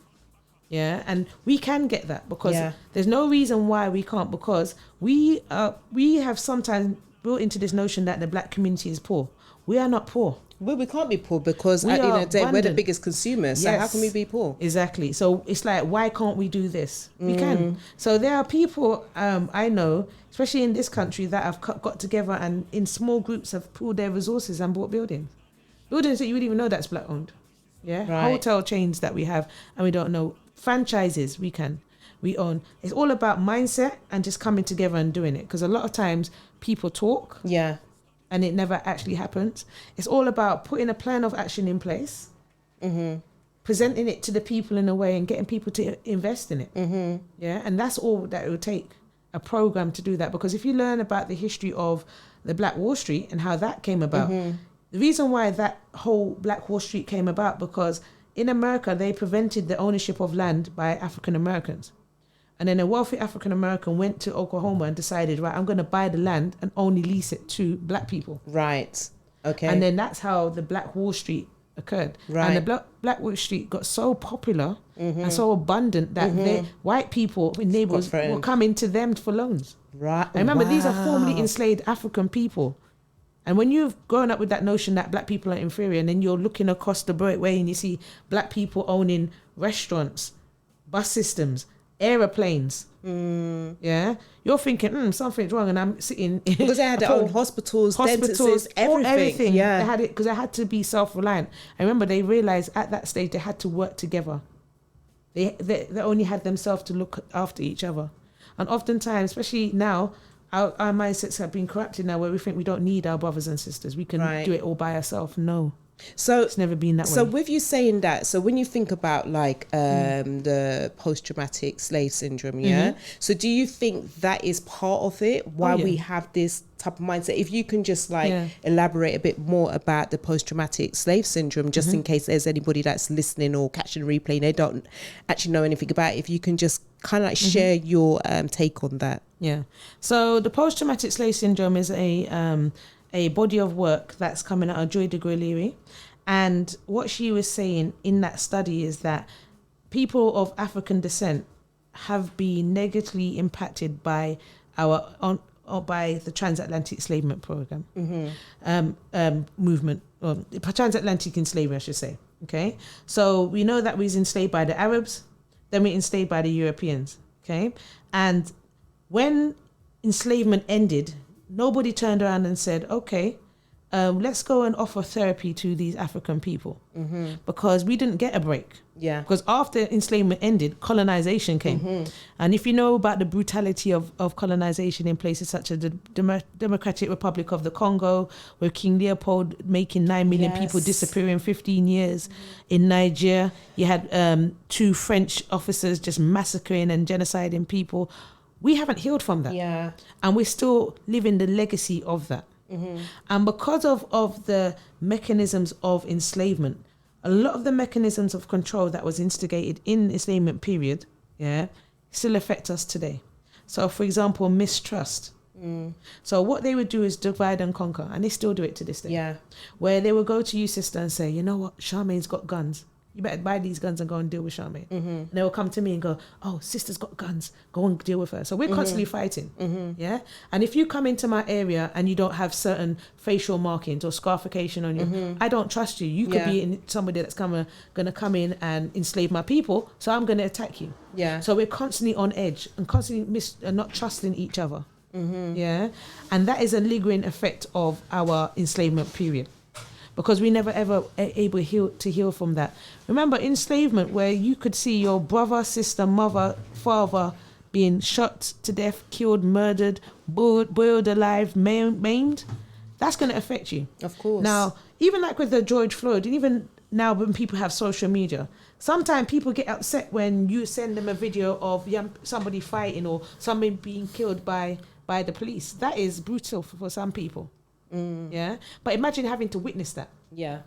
Yeah, and we can get that because there's no reason why we can't, because we have sometimes built into this notion that the Black community is poor. We are not poor. Well, we can't be poor because at the end of the day, we're the biggest consumers. So how can we be poor? Exactly. So it's like, why can't we do this? We can. So there are people I know, especially in this country, that have got together and in small groups have pooled their resources and bought buildings that you wouldn't even know that's Black owned. Yeah, right. Hotel chains that we have and we don't know. Franchises we own. It's all about mindset and just coming together and doing it, because a lot of times people talk and it never actually happens. It's all about putting a plan of action in place, presenting it to the people in a way and getting people to invest in it. And that's all that it will take, a program to do that. Because if you learn about the history of the Black Wall Street and how that came about, the reason why that whole Black Wall Street came about, because in America, they prevented the ownership of land by African Americans. And then a wealthy African American went to Oklahoma and decided, right, I'm going to buy the land and only lease it to Black people. Right. Okay. And then that's how the Black Wall Street occurred. Right. And the Black Wall Street got so popular and so abundant that white people in neighborhoods were coming to them for loans. Right. And remember, these are formerly enslaved African people. And when you've grown up with that notion that Black people are inferior, and then you're looking across the way and you see Black people owning restaurants, bus systems, aeroplanes, you're thinking, something's wrong, and I'm sitting because they had their own hospitals, dentists, everything. Yeah, they had it because they had to be self-reliant. I remember they realized at that stage they had to work together. They only had themselves to look after each other, and oftentimes, especially now, our mindsets have been corrupted now, where we think we don't need our brothers and sisters. We can do it all by ourselves. No. So it's never been that way. So with you saying that, so when you think about like the post-traumatic slave syndrome, so do you think that is part of it? Why we have this type of mindset. If you can just elaborate a bit more about the post-traumatic slave syndrome, just in case there's anybody that's listening or catching a replay and they don't actually know anything about it, if you can just kind of like share your take on that. Yeah. So the post-traumatic slave syndrome is a body of work that's coming out of Joy DeGruy-Leary. And what she was saying in that study is that people of African descent have been negatively impacted by by the transatlantic enslavement program, movement, or transatlantic enslavement, I should say. Okay, so we know that we was enslaved by the Arabs, then we enslaved by the Europeans. Okay, and when enslavement ended, nobody turned around and said, okay, let's go and offer therapy to these African people, because we didn't get a break. Yeah. Because after enslavement ended, colonization came. And if you know about the brutality of colonization in places such as the Democratic Republic of the Congo, where King Leopold making 9 million people disappear in 15 years. In Nigeria, you had 2 French officers just massacring and genociding people. We haven't healed from that. Yeah. And we're still living the legacy of that. And because of the mechanisms of enslavement, a lot of the mechanisms of control that was instigated in enslavement period, still affect us today. So, for example, mistrust. So what they would do is divide and conquer, and they still do it to this day. Yeah. Where they would go to you, sister, and say, you know what, Charmaine's got guns. You better buy these guns and go and deal with Charmaine. And they will come to me and go, oh, sister's got guns, go and deal with her. So we're constantly fighting. Yeah. And if you come into my area and you don't have certain facial markings or scarification on you, I don't trust you. You could be somebody that's going to come in and enslave my people, so I'm going to attack you. Yeah. So we're constantly on edge and constantly not trusting each other. Yeah. And that is a lingering effect of our enslavement period, because we never ever able to heal from that. Remember enslavement, where you could see your brother, sister, mother, father being shot to death, killed, murdered, boiled alive, maimed. That's going to affect you. Of course. Now, even like with the George Floyd, and even now when people have social media, sometimes people get upset when you send them a video of somebody fighting or somebody being killed by the police. That is brutal for some people. Yeah, but imagine having to witness that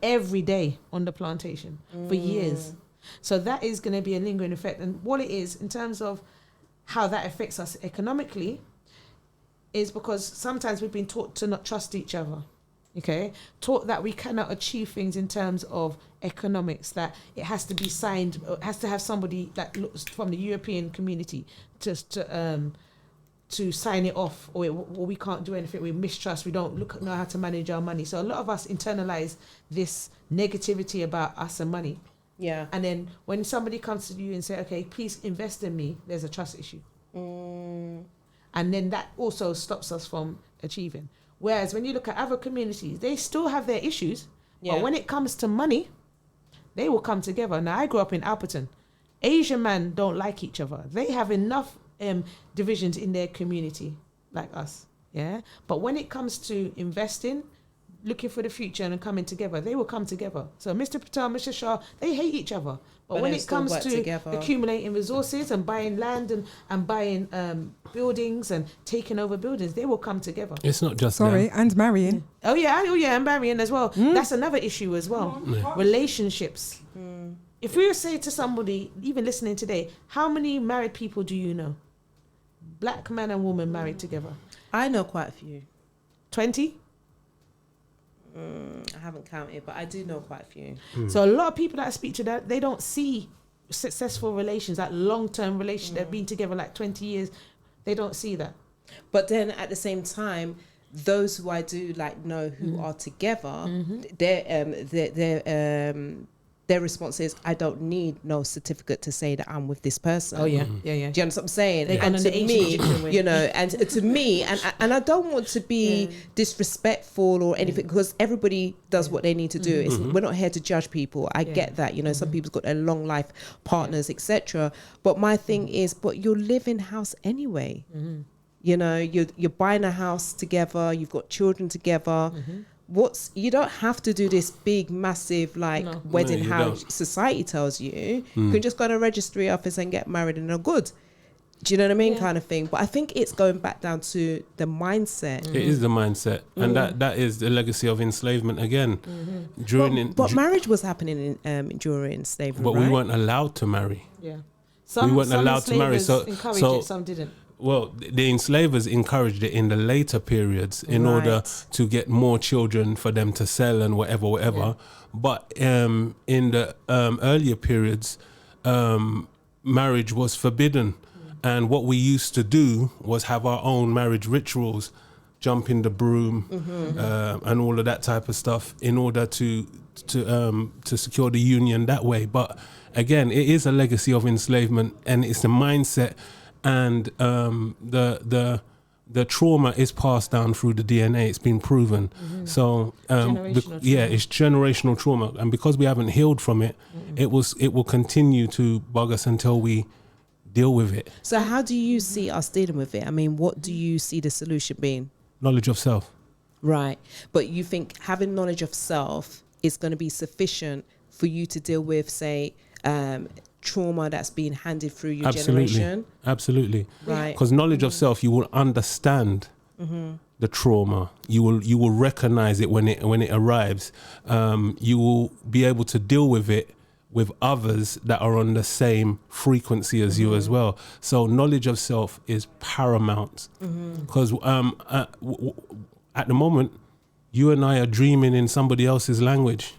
every day on the plantation for years. So that is going to be a lingering effect. And what it is in terms of how that affects us economically is because sometimes we've been taught to not trust each other. Okay, taught that we cannot achieve things in terms of economics, that it has to be signed, it has to have somebody that looks from the European community to sign it off, or we can't do anything. We mistrust. We don't know how to manage our money. So a lot of us internalize this negativity about us and money. Yeah. And then when somebody comes to you and say, okay, please invest in me, there's a trust issue. And then that also stops us from achieving. Whereas when you look at other communities, they still have their issues. But when it comes to money, they will come together. Now, I grew up in Alperton. Asian men don't like each other. They have enough divisions in their community like us, but when it comes to investing, looking for the future and coming together, they will come together. So Mr. Patel, Mr. Shah, they hate each other, but when it comes to accumulating resources and buying land and buying buildings and taking over buildings, they will come together. It's not just and marrying. Oh yeah, and marrying as well. That's another issue as well. Relationships. If we were to say to somebody, even listening today, how many married people do you know? Black man and woman married together. I know quite a few. 20? I haven't counted, but I do know quite a few. So a lot of people that I speak to, that they don't see successful relations, like long-term relations, they've been together like 20 years. They don't see that. But then at the same time, those who I do know who are together, their response is, I don't need no certificate to say that I'm with this person. Oh yeah. Do you understand what I'm saying? They're And to me, and to me, and I don't want to be disrespectful or anything, because everybody does what they need to do. We're not here to judge people. I get that. Some people's got their long life partners, etc. But my thing is, but you're living house anyway. You're buying a house together. You've got children together. You don't have to do this big massive wedding how society tells you. You can just go to a registry office and get married and are good. Do you know what I mean? Kind of thing. But I think it's going back down to the mindset. It is the mindset. And that is the legacy of enslavement again. But marriage was happening during slavery, but we weren't allowed to marry. Yeah. We weren't allowed to marry. So encouraged it, some didn't. Well, the enslavers encouraged it in the later periods in order to get more children for them to sell and whatever. Yeah. But in the earlier periods, marriage was forbidden. And what we used to do was have our own marriage rituals, jump in the broom, and all of that type of stuff in order to secure the union that way. But again, it is a legacy of enslavement, and it's the mindset, and the trauma is passed down through the DNA. It's been proven. So it's generational trauma, and because we haven't healed from it, it will continue to bug us until we deal with it. So how do you see us dealing with it? I mean, what do you see the solution being? Knowledge of self. Right. But you think having knowledge of self is going to be sufficient for you to deal with, say, trauma that's being handed through your generation? Absolutely. Right. Because knowledge of self, you will understand the trauma. You will recognize it when it arrives. You will be able to deal with it with others that are on the same frequency as you as well. So knowledge of self is paramount, because at the moment, you and I are dreaming in somebody else's language.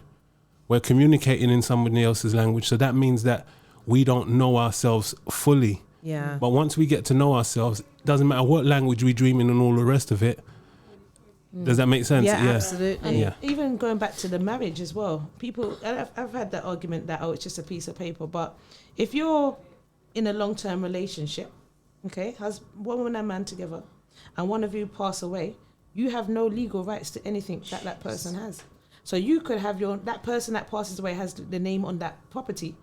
We're communicating in somebody else's language. So that means that we don't know ourselves fully. Yeah. But once we get to know ourselves, it doesn't matter what language we dream in and all the rest of it. Does that make sense? Yeah, absolutely. And even going back to the marriage as well, people, I've had that argument that, it's just a piece of paper. But if you're in a long-term relationship, okay, has one woman and man together, and one of you pass away, you have no legal rights to anything that person has. So you could have that person that passes away has the name on that property.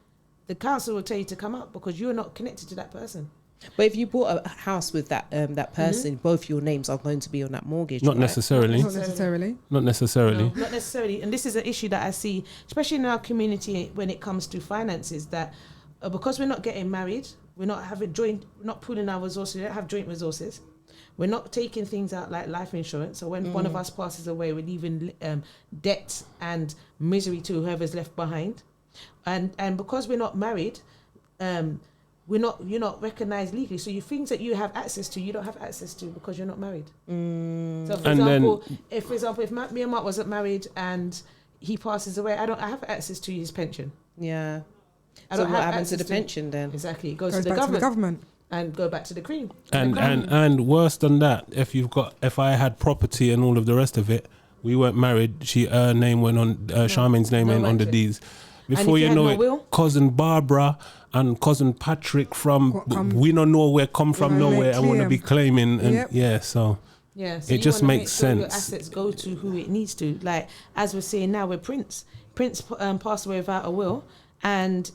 The council will tell you to come out because you're not connected to that person. But if you bought a house with that person, both your names are going to be on that mortgage. Not necessarily. Not necessarily. Not necessarily. No, not necessarily. And this is an issue that I see, especially in our community when it comes to finances, that because we're not getting married, we're not having we're not pooling our resources, we don't have joint resources. We're not taking things out like life insurance. So when one of us passes away, we're leaving debt and misery to whoever's left behind. And because we're not married, you're not recognized legally. So things that you have access to, you don't have access to because you're not married. So for example, if me and Mark wasn't married and he passes away, I have access to his pension. Yeah. So what happens to the pension then? Exactly. It goes to the government. And go back to the cream. And worse than that, if I had property and all of the rest of it, we weren't married. Her name went on Charmaine's name went on the deeds. Before you know it, cousin Barbara and cousin Patrick from we don't know where come from nowhere and want to be claiming and so it just makes sense. Your assets go to who it needs to. Like as we're seeing now with Prince passed away without a will, and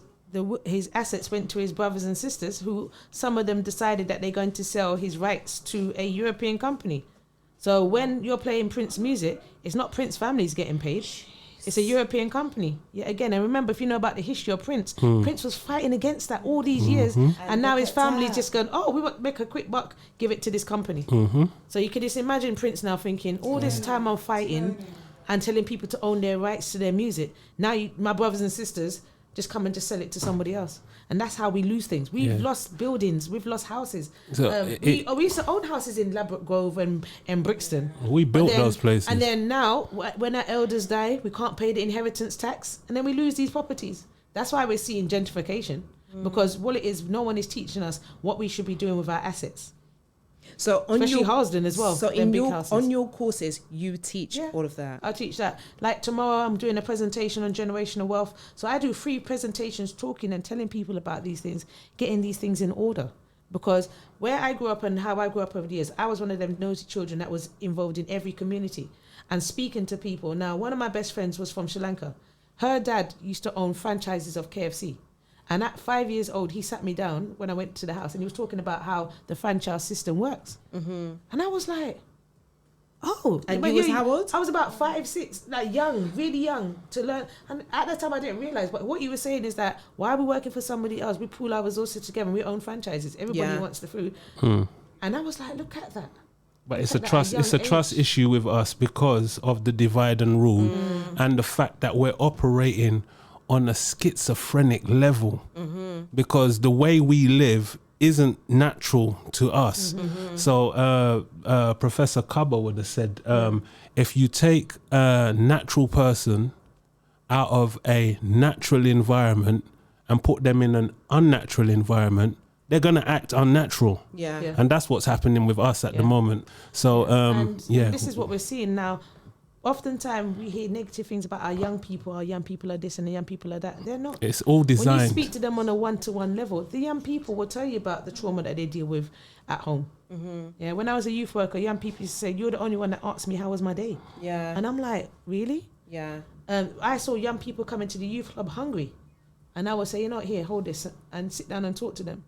his assets went to his brothers and sisters, who some of them decided that they're going to sell his rights to a European company. So when you're playing Prince music, it's not Prince families getting paid. It's a European company. Yeah, again, and remember, if you know about the history of Prince, Prince was fighting against that all these years, and now his family's just going, we want to make a quick buck, give it to this company. So you can just imagine Prince now thinking, all this time I'm fighting and telling people to own their rights to their music. Now my brothers and sisters just come and just sell it to somebody else. And that's how we lose things. We've lost buildings. We've lost houses. So we used to own houses in Ladbroke Grove and Brixton. We built those places. And then now, when our elders die, we can't pay the inheritance tax. And then we lose these properties. That's why we're seeing gentrification. Because what it is, no one is teaching us what we should be doing with our assets. So especially Harlesden as well. So on your courses, you teach all of that? I teach that. Like tomorrow, I'm doing a presentation on generational wealth. So I do 3 presentations talking and telling people about these things, getting these things in order. Because where I grew up and how I grew up over the years, I was one of them nosy children that was involved in every community and speaking to people. Now, one of my best friends was from Sri Lanka. Her dad used to own franchises of KFC. And at 5 years old, he sat me down when I went to the house and he was talking about how the franchise system works. And I was like, Oh, and you was how old? I was about 5, 6, like young, really young to learn. And at that time, I didn't realize. But what you were saying is that why are we working for somebody else? We pool our resources together. And we own franchises. Everybody wants the food. And I was like, look at that. But it's a trust issue with us because of the divide and rule and the fact that we're operating on a schizophrenic level because the way we live isn't natural to us. So Professor Kaba would have said, if you take a natural person out of a natural environment and put them in an unnatural environment, they're going to act unnatural. Yeah. And that's what's happening with us at the moment. So, this is what we're seeing now. Oftentimes we hear negative things about our young people are this and the young people are that. They're not. It's all designed. When you speak to them on a one-to-one level, the young people will tell you about the trauma that they deal with at home. Yeah, when I was a youth worker, young people used to say, you're the only one that asked me how was my day. Yeah. And I'm like, really? Yeah. I saw young people come into the youth club hungry. And I would say, here, hold this and sit down and talk to them.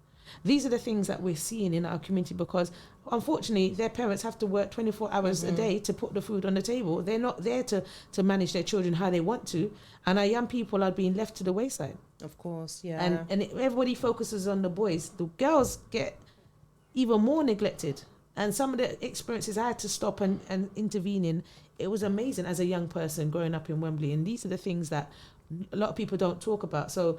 These are the things that we're seeing in our community because, unfortunately, their parents have to work 24 hours a day to put the food on the table. They're not there to manage their children how they want to. And our young people are being left to the wayside. Of course, yeah. And everybody focuses on the boys. The girls get even more neglected. And some of the experiences I had to stop and intervene in, it was amazing as a young person growing up in Wembley. And these are the things that a lot of people don't talk about. So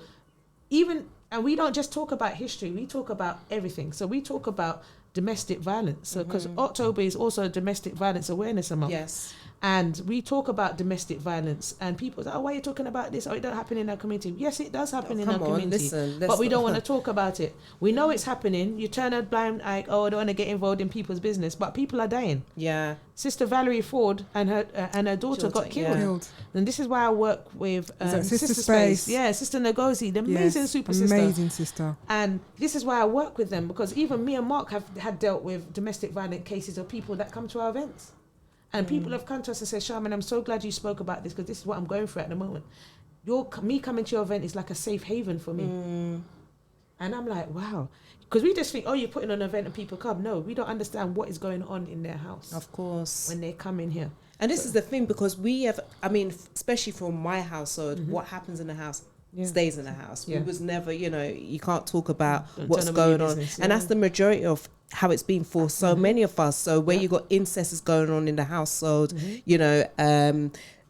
and we don't just talk about history, we talk about everything. So we talk about domestic violence. So because October is also Domestic Violence Awareness Month. Yes. And we talk about domestic violence and people say, why are you talking about this? Oh, it don't happen in our community. Yes, it does happen in our community. But we don't want to talk about it. We know it's happening. You turn a blind eye, I don't want to get involved in people's business. But people are dying. Yeah. Sister Valerie Ford and her daughter got killed. And this is why I work with Sister Space. Yeah, Sister Ngozi, the amazing super sister. Amazing sister. And this is why I work with them because even me and Mark had dealt with domestic violent cases of people that come to our events. And people have come to us and said, Charmaine, I'm so glad you spoke about this because this is what I'm going through at the moment. Me coming to your event is like a safe haven for me. And I'm like, wow. Because we just think, you're putting on an event and people come. No, we don't understand what is going on in their house. Of course. When they come in here. And this is the thing because we have, especially from my household, what happens in the house stays in the house. We was never, you can't talk about what's going on. And that's the majority of how it's been for so many of us. So where you got incest is going on in the household,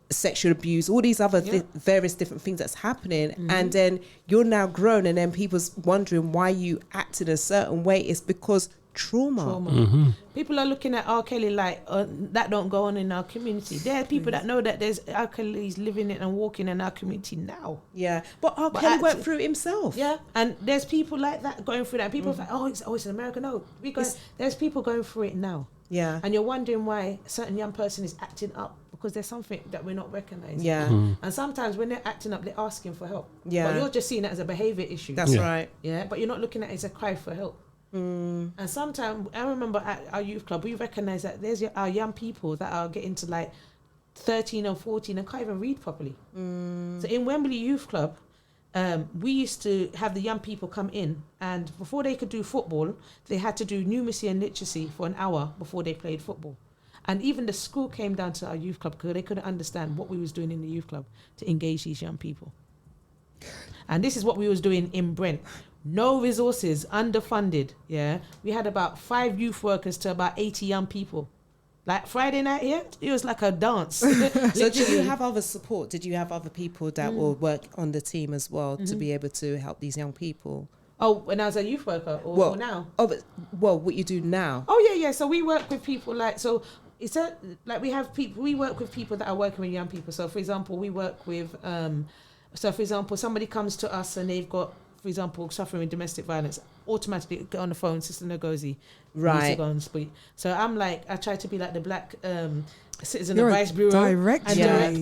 sexual abuse, all these other various different things that's happening. And then you're now grown and then people's wondering why you acted a certain way. It's because trauma. People are looking at R. Kelly like that don't go on in our community. There are people that know that there's R. Kelly's living it and walking in our community now. Yeah, but R. Kelly went through it himself. Yeah, and there's people like that going through that. People are like, it's in America. No, there's people going through it now. Yeah, and you're wondering why a certain young person is acting up because there's something that we're not recognizing. Yeah, and sometimes when they're acting up, they're asking for help. Yeah, but you're just seeing it as a behavior issue. That's right. Yeah, but you're not looking at it as a cry for help. And sometimes I remember at our youth club we recognize that there's our young people that are getting to like 13 or 14 and can't even read properly. So in Wembley Youth Club we used to have the young people come in and before they could do football they had to do numeracy and literacy for an hour before they played football. And even the school came down to our youth club because they couldn't understand what we was doing in the youth club to engage these young people. And this is what we was doing in Brent. No resources, underfunded, yeah. We had about 5 youth workers to about 80 young people. Like Friday night here, it was like a dance. So did you have other support? Did you have other people that will work on the team as well to be able to help these young people? Oh, when I was a youth worker or now? What you do now? Oh, yeah. So we work with people we work with people that are working with young people. So for example, we work with, somebody comes to us and they've got, for example, suffering with domestic violence, automatically get on the phone, Sister Ngozi. Right. Go and speak. So I try to be like the Black Citizen Advice Bureau. Direct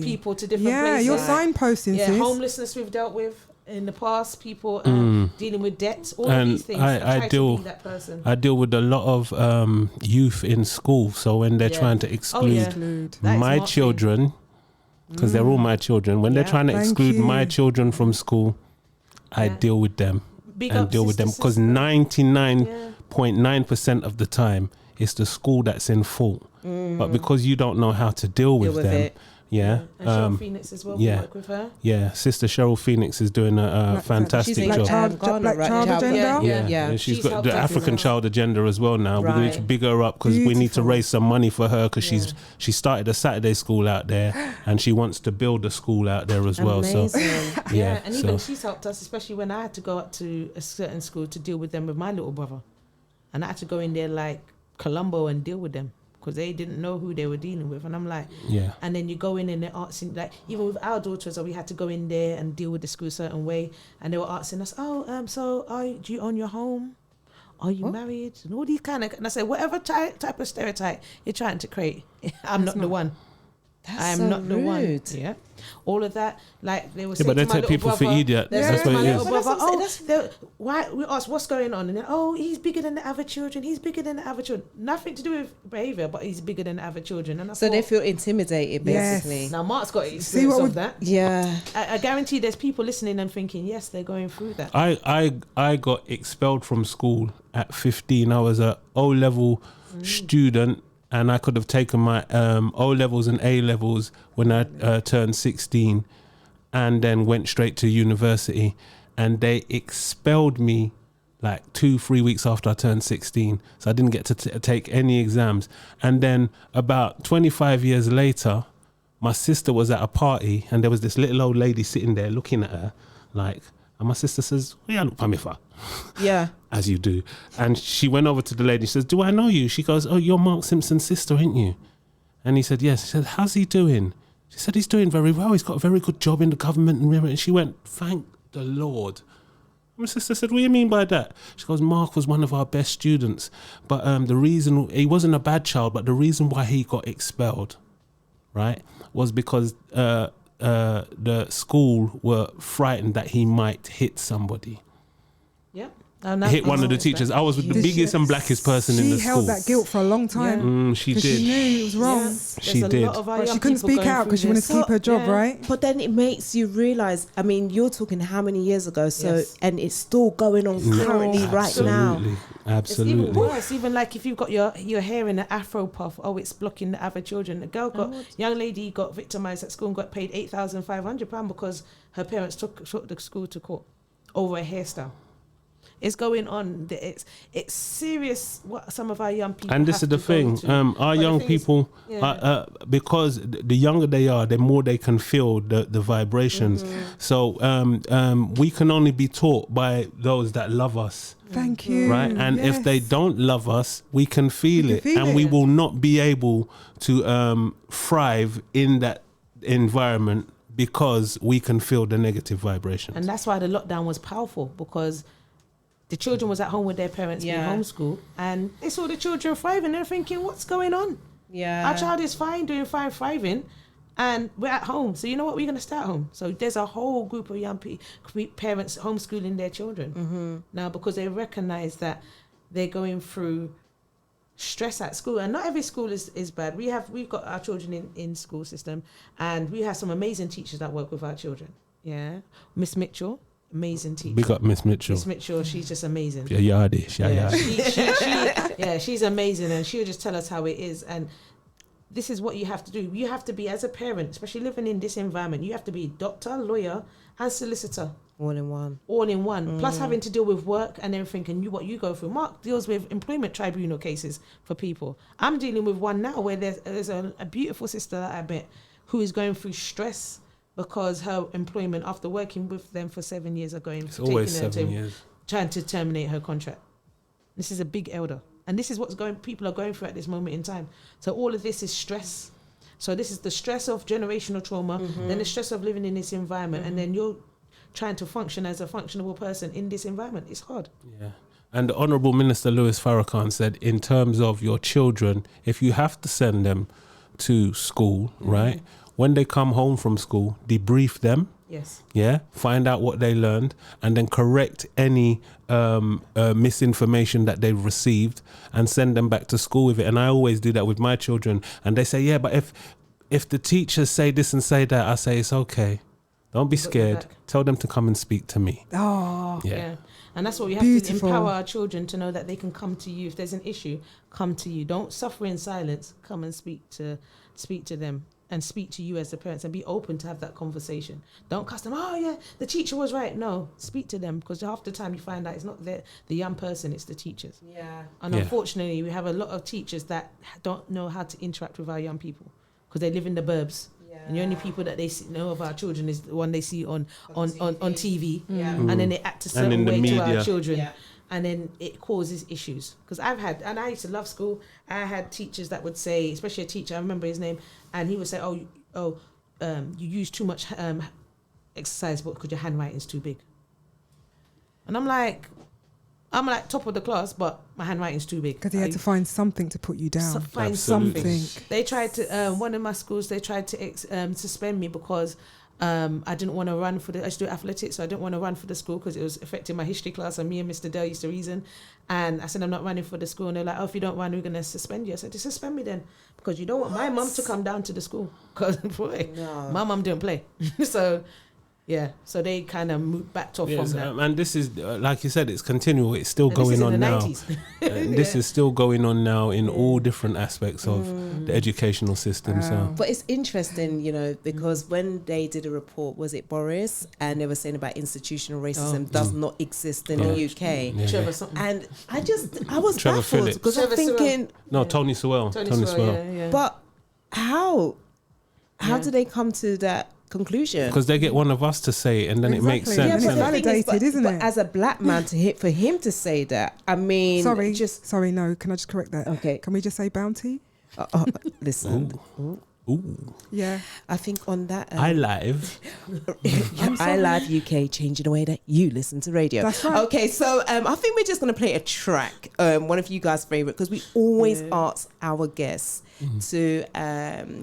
people to different places. You're signposting, sis. Homelessness we've dealt with in the past, people dealing with debt, all of these things. I deal to be that person. I deal with a lot of youth in school. So when they're trying to exclude my children, because they're all my children, when they're trying to exclude my children from school, I deal with them because 99.9% of the time it's the school that's in fault. but because you don't know how to deal with them. it. Yeah. And Cheryl Phoenix as well. We work with her. Yeah. Sister Cheryl Phoenix is doing a fantastic job. Black child agenda. Yeah. She's got the African child agenda as well now. We need to big her up because we need to raise some money for her because she started a Saturday school out there and she wants to build a school out there as well. So and even she's helped us, especially when I had to go up to a certain school to deal with them with my little brother, and I had to go in there like Columbo and deal with them. Because they didn't know who they were dealing with, and I'm like, and then you go in and they're asking, like, even with our daughters, we had to go in there and deal with the school a certain way, and they were asking us, do you own your home? Are you married? And all these kind of, and I said, whatever type of stereotype you're trying to create, I'm not the one. I'm not the one. Yeah. All of that, like they were saying, but they to my take little people brother, for idiot. That's what it is. Why we asked what's going on, and then, he's bigger than the other children. He's bigger than the other children. Nothing to do with behaviour, but he's bigger than the other children. And I thought, they feel intimidated, basically. Yes. Now Mark's got experience of that. Yeah. I guarantee there's people listening and thinking, yes, they're going through that. I got expelled from school at 15. I was a O-level student. And I could have taken my O-levels and A-levels when I turned 16 and then went straight to university. And they expelled me like 2-3 weeks after I turned 16. So I didn't get to take any exams. And then about 25 years later, my sister was at a party and there was this little old lady sitting there looking at her like, and my sister says, "Yeah, look, Pamifa." Yeah. As you do. And she went over to the lady. She says, "Do I know you?" She goes, "Oh, you're Mark Simpson's sister, ain't you?" And he said, "Yes." She said, "How's he doing?" She said, "He's doing very well. He's got a very good job in the government." And she went, "Thank the Lord." My sister said, "What do you mean by that?" She goes, "Mark was one of our best students. But the reason, he wasn't a bad child, but the reason why he got expelled, right, was because the school were frightened that he might hit somebody." Yep. Hit one of the teachers. I was the biggest and blackest person in the school. She held that guilt for a long time. She did. She knew it was wrong. Yeah. She did. But she couldn't speak out because she wanted to keep her job, right? But then it makes you realise, I mean, you're talking how many years ago, and it's still going on currently right now. Absolutely. It's even worse. Even like if you've got your hair in an afro puff, it's blocking the other children. The young lady got victimised at school and got paid £8,500 because her parents took the school to court over a hairstyle. It's going on. It's serious. What some of our young people. And this is the thing. Our young people, because the younger they are, the more they can feel the vibrations. So we can only be taught by those that love us. Thank you. Right, and if they don't love us, we can feel it, and we will not be able to thrive in that environment because we can feel the negative vibrations. And that's why the lockdown was powerful, because the children was at home with their parents being homeschooled, and they saw the children thriving. They're thinking, what's going on? Yeah. Our child is fine, doing fine, thriving, and we're at home. So you know what? We're going to stay at home. So there's a whole group of young parents homeschooling their children now, because they recognize that they're going through stress at school. And not every school is bad. We've got our children in school system, and we have some amazing teachers that work with our children. Yeah. Miss Mitchell. Amazing teacher. Big up Miss Mitchell. Miss Mitchell, she's just amazing. She's amazing, and she'll just tell us how it is. And this is what you have to do. You have to be, as a parent, especially living in this environment, you have to be doctor, lawyer, and solicitor. All in one. Plus having to deal with work and everything, and what you go through. Mark deals with employment tribunal cases for people. I'm dealing with one now where there's a beautiful sister that I met who is going through stress because her employment, after working with them for 7 years, it's always 7 years, trying to terminate her contract. This is a big elder, and this is what people are going through at this moment in time. So all of this is stress. So this is the stress of generational trauma, then the stress of living in this environment, and then you're trying to function as a functionable person in this environment. It's hard. Yeah. And the Honourable Minister Louis Farrakhan said, in terms of your children, if you have to send them to school, right? When they come home from school, debrief them. Yes. Yeah. Find out what they learned, and then correct any misinformation that they've received, and send them back to school with it. And I always do that with my children. And they say, "Yeah, but if the teachers say this and say that," I say, "It's okay. Don't be scared. Tell them to come and speak to me. Oh, yeah. And that's what we have to empower our children to know that they can come to you. If there's an issue, come to you. Don't suffer in silence. Come and speak to them and speak to you as the parents and be open to have that conversation. Don't cuss them. Oh yeah, the teacher was right. No, speak to them, because half the time you find out it's not the young person, it's the teachers. Yeah. And unfortunately, we have a lot of teachers that don't know how to interact with our young people because they live in the burbs. And the only people that they know of our children is the one they see on TV. Yeah. And then they act a certain way to our children. Yeah. And then it causes issues. Because I used to love school. I had teachers that would say, especially a teacher, I remember his name, and he would say, you use too much exercise book because your handwriting's too big. And I'm like top of the class, but my handwriting's too big. Because he had to find something to put you down. Find something. They tried to, one of my schools, they tried to suspend me because I didn't want to run I used to do athletics, so I didn't want to run for the school because it was affecting my history class, and me and Mr. Dell used to reason. And I said, I'm not running for the school. And they're like, if you don't run, we're going to suspend you. I said, just suspend me then, because you don't want my mum to come down to the school. Because my mum didn't play. So... yeah, so they kind of backed off from that. And this is, like you said, it's continual. It's still going on now. This is still going on now in all different aspects of the educational system. So, but it's interesting, because when they did a report, was it Boris? And they were saying about institutional racism does not exist in the UK. And I was baffled because I'm thinking... No, Tony Sewell. Tony Sewell. But how do they come to that conclusion? Because they get one of us to say it, and then it makes sense. Yeah, but it's validated, isn't it? As a black man, for him to say that, I mean, sorry, no. Can I just correct that? Okay. Can we just say bounty? Listen. Ooh. Yeah. I think on that... iLive UK, changing the way that you listen to radio. That's right. Okay, so I think we're just going to play a track, one of you guys' favourite, because we always ask our guests to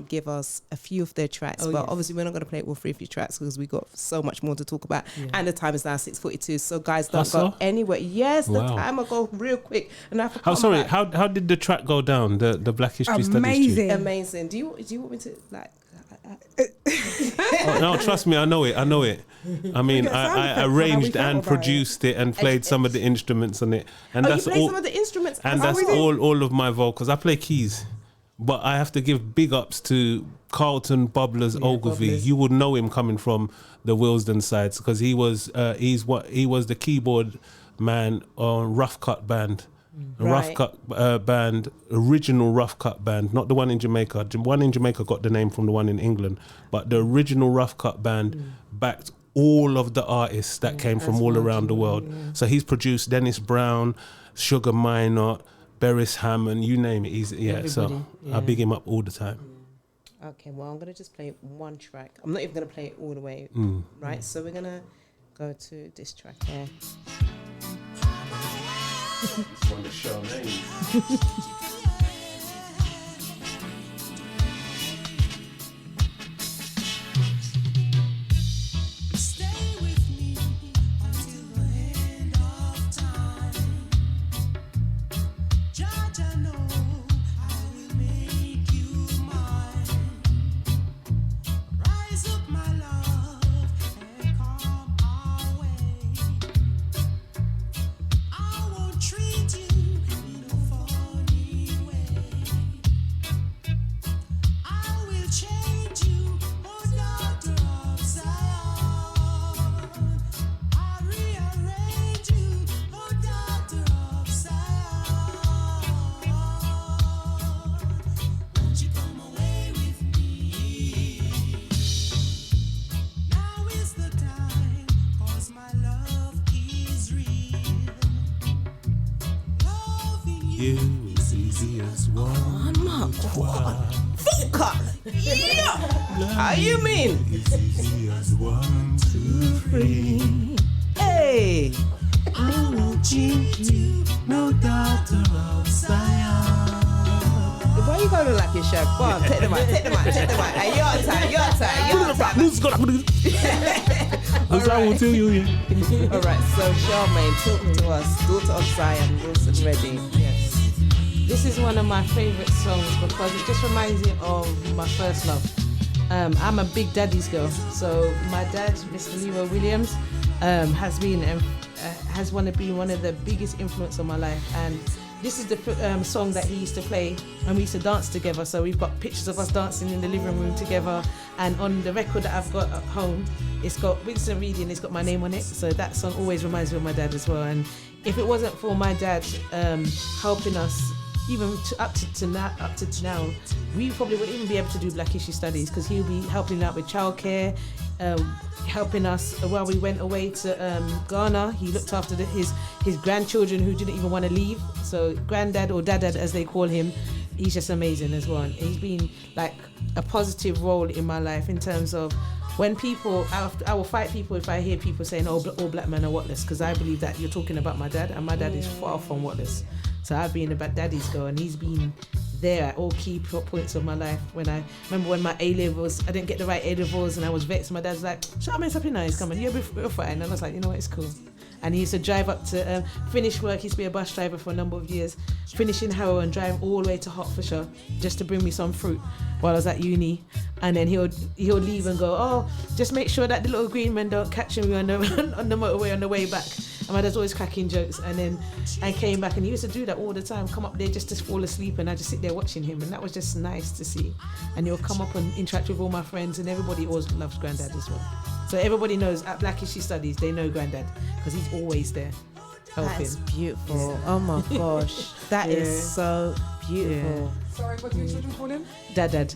give us a few of their tracks. Obviously we're not going to play all 3 of your tracks because we've got so much more to talk about. Yeah. And the time is now 6:42. So guys, don't go anywhere. Yes, the time will go real quick. And I have to come back. How did the track go down? The Black History Studies tune? Amazing. Do you want me to like... no, trust me, I know it. I mean, I arranged and produced it and played some of the instruments on it, and that's all. Some of the instruments, and that's all of my vocals. I play keys, but I have to give big ups to Carlton Bubblers Ogilvy. You would know him coming from the Willesden sides because he was the keyboard man on Rough Cut Band. Rough Cut band, original Rough Cut band, not the one in Jamaica. The one in Jamaica got the name from the one in England, but the original Rough Cut band backed all of the artists that came from all around the world. Yeah. So he's produced Dennis Brown, Sugar Minott, Beres Hammond, you name it. So I big him up all the time. Okay, well, I'm going to just play one track. I'm not even going to play it all the way, right? So we're going to go to this track here. On the show name. How you mean? It's 1, 2, 3. Hey, I want you to know daughter of Zion. Why you gonna like your shirt? Go on, take the mic. Hey, your time. Who's gonna put it? I will tell you. All right, so Charmaine, talk to us. Daughter of Zion, Wilson Ready. Yes. This is one of my favourite songs because it just reminds me of my first love. I'm a big daddy's girl. So my dad, Mr. Leroy Williams, has been one of the biggest influence on my life. And this is the song that he used to play when we used to dance together. So we've got pictures of us dancing in the living room together. And on the record that I've got at home, it's got Winston Reedy and it's got my name on it. So that song always reminds me of my dad as well. And if it wasn't for my dad helping us, even up to now, we probably wouldn't even be able to do Black History Studies, because he'll be helping out with childcare, helping us while we went away to Ghana. He looked after his grandchildren who didn't even want to leave. So granddad, or dad as they call him, he's just amazing as well. And he's been like a positive role in my life in terms of when people, I will fight people if I hear people saying, oh, all black men are whatless, because I believe that you're talking about my dad, and my dad is far from whatless. So I've been about daddy's girl, and he's been there at all key points of my life. When I remember when my A-levels, I didn't get the right A-levels, and I was vexed. My dad's like, Charmaine, something nice, come on, you're fine. And I was like, you know what, it's cool. And he used to drive up to finish work. He used to be a bus driver for a number of years, finishing Harrow and driving all the way to Hertfordshire just to bring me some fruit while I was at uni. And then he'll leave and go, oh, just make sure that the little green men don't catch me on the motorway on the way back. And my dad's always cracking jokes. And then I came back, and he used to do that all the time, come up there just to fall asleep, and I just sit there watching him, and that was just nice to see. And he'll come up and interact with all my friends, and everybody always loves Granddad as well. So everybody knows at Black History Studies, they know Granddad, because he's always there helping. That's beautiful. Oh my gosh. That is so beautiful. Yeah. Sorry, what did you call him? Dad.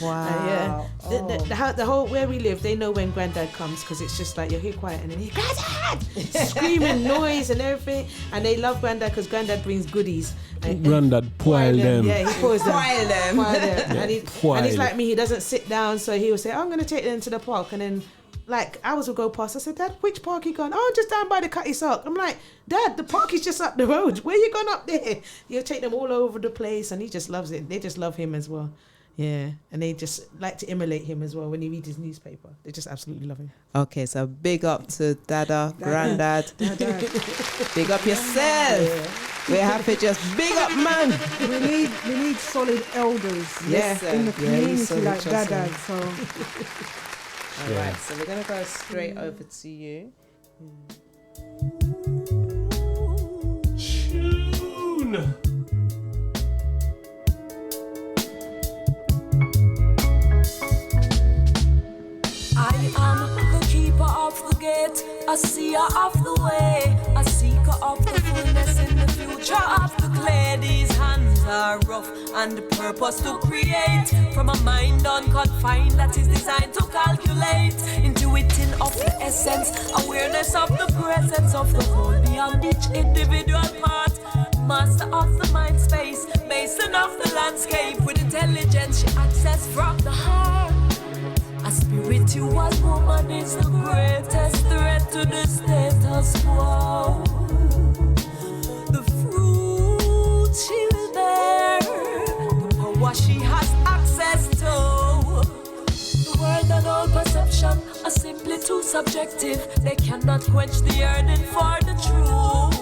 Wow. The whole where we live, they know when Granddad comes, because it's just like you're here quiet and then he Granddad, screaming noise and everything, and they love Granddad because Granddad brings goodies. And Granddad poil them. Yeah, he poils them. Poil them. And he's like me. He doesn't sit down, so he will say, "I'm going to take them to the park," and then. Like, hours will go past. I said, Dad, which park you gone? Oh, just down by the Cutty Sock. I'm like, Dad, the park is just up the road. Where you gone up there? He'll take them all over the place, and he just loves it. They just love him as well. Yeah, and they just like to emulate him as well when he reads his newspaper. They just absolutely love him. Okay, so big up to Dada, Granddad. Big up yourself. Yeah. We have to just big up, man. We need solid elders in the community like Dada. So. All right, so we're going to go straight over to you. Tune. I am the keeper of the gate, a seer of the way, a seeker of the fullness in the future of the clay. These hands are rough and the purpose to create from a mind unconfined that is designed to calculate, intuiting of the essence, awareness of the presence of the whole beyond each individual part. Master of the mind space, mason of the landscape, with intelligence she access from the heart. A spiritual woman is the greatest threat to the status quo. The fruit she will bear, the power she has access to. The world and all perception are simply too subjective. They cannot quench the yearning for the truth.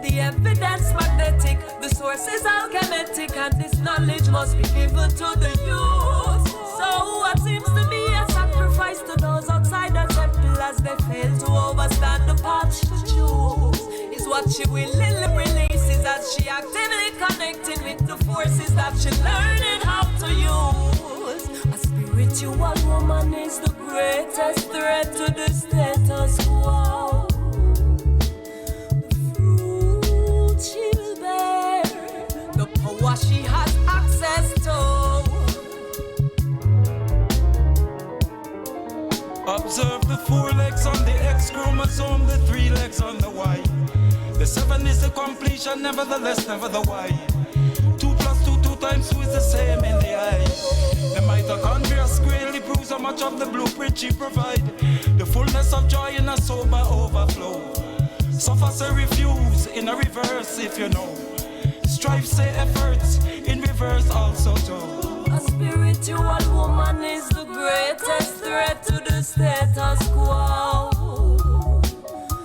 The evidence magnetic, the source is alchemic, and this knowledge must be given to the youth. So what seems to be a sacrifice to those outside the temple as they fail to overstand the path she choose is what she willingly releases as she actively connecting with the forces that she learning how to use. A spiritual woman is the greatest threat to the status quo. The fruit she will bear, the power she has access to. Observe the 4 legs on the X chromosome, the 3 legs on the Y. The 7 is the completion, nevertheless, never the Y. 2 plus 2, 2 times 2 is the same in the eye. The mitochondria squarely proves how much of the blueprint she provide. The fullness of joy in a sober overflow. Suffer say refuse in a reverse if you know. Strive say efforts in reverse also too. A spiritual woman is the greatest threat to the status quo.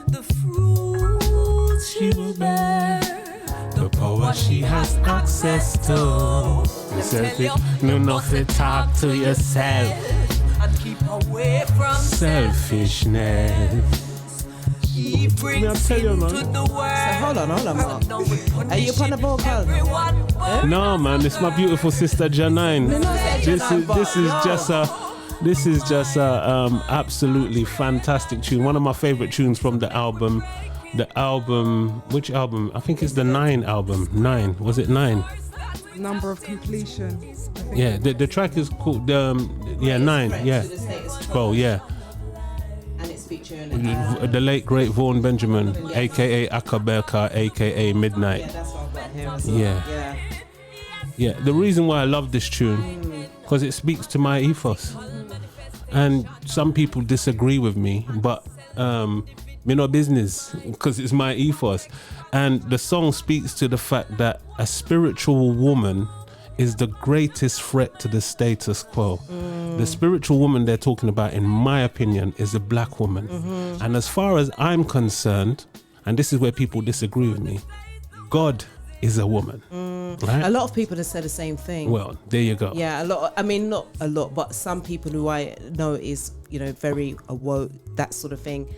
The fruit she will bear, the power she has access to. You know to talk to yourself and keep away from selfishness. He brings him to the world. So hold on, Mark. Are you upon the vocal? No, man, it's my beautiful sister Janine. This is just a absolutely fantastic tune. One of my favorite tunes from the album. Which album? I think it's the 9 album. 9. Was it 9? Number of completion. Yeah, the track is called 9. Yeah. Oh, yeah. And it's featuring the late great Vaughan Benjamin, aka Akabeka, aka Midnight. Yeah, that's what I've got here as well. Yeah. The reason why I love this tune, because it speaks to my ethos. And some people disagree with me, but me no business, because it's my ethos. And the song speaks to the fact that a spiritual woman is the greatest threat to the status quo. The spiritual woman they're talking about, in my opinion, is a black woman. And as far as I'm concerned, and this is where people disagree with me, God is a woman. Right? A lot of people have said the same thing. Well, there you go. Yeah, a lot. I mean, not a lot, but some people who I know is, very awoke, that sort of thing.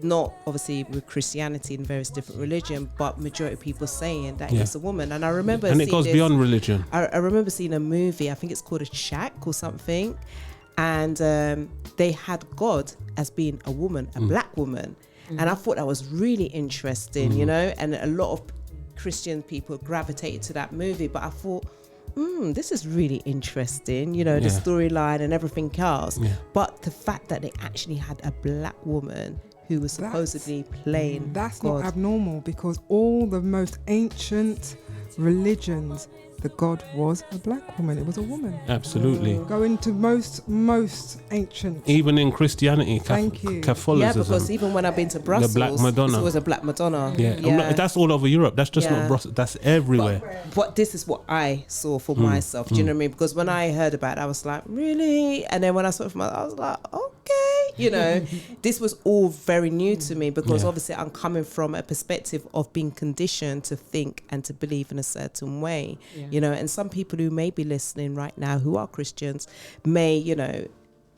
Not obviously with Christianity and various different religion, but majority of people saying that it's a woman. And I remember, and it goes beyond religion. I remember seeing a movie. I think it's called A Shack or something, and they had God as being a woman, a black woman, and I thought that was really interesting, And a lot of Christian people gravitated to that movie, but I thought, this is really interesting, the storyline and everything else. But the fact that they actually had a black woman who was supposedly playing That's God. not abnormal, because all the most ancient religions, the God was a black woman. It was a woman. Absolutely. Go into most ancient. Even in Christianity, Catholicism. Yeah, because even when I've been to Brussels, the Black Madonna. it was a Black Madonna. Yeah. That's all over Europe. That's just not Brussels. That's everywhere. But this is what I saw for myself. Do you know what I mean? Because when I heard about it, I was like, really? And then when I saw it from I was like, okay. This was all very new to me, because obviously I'm coming from a perspective of being conditioned to think and to believe in a certain way. And some people who may be listening right now who are Christians may,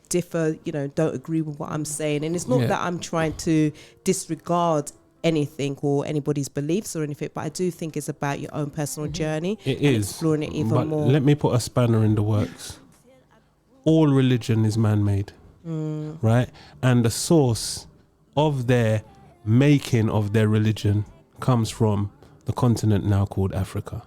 differ, don't agree with what I'm saying. And it's not that I'm trying to disregard anything or anybody's beliefs or anything, but I do think it's about your own personal journey. It is. Exploring it even more. Let me put a spanner in the works. All religion is man-made, right? And the source of their making of their religion comes from the continent now called Africa.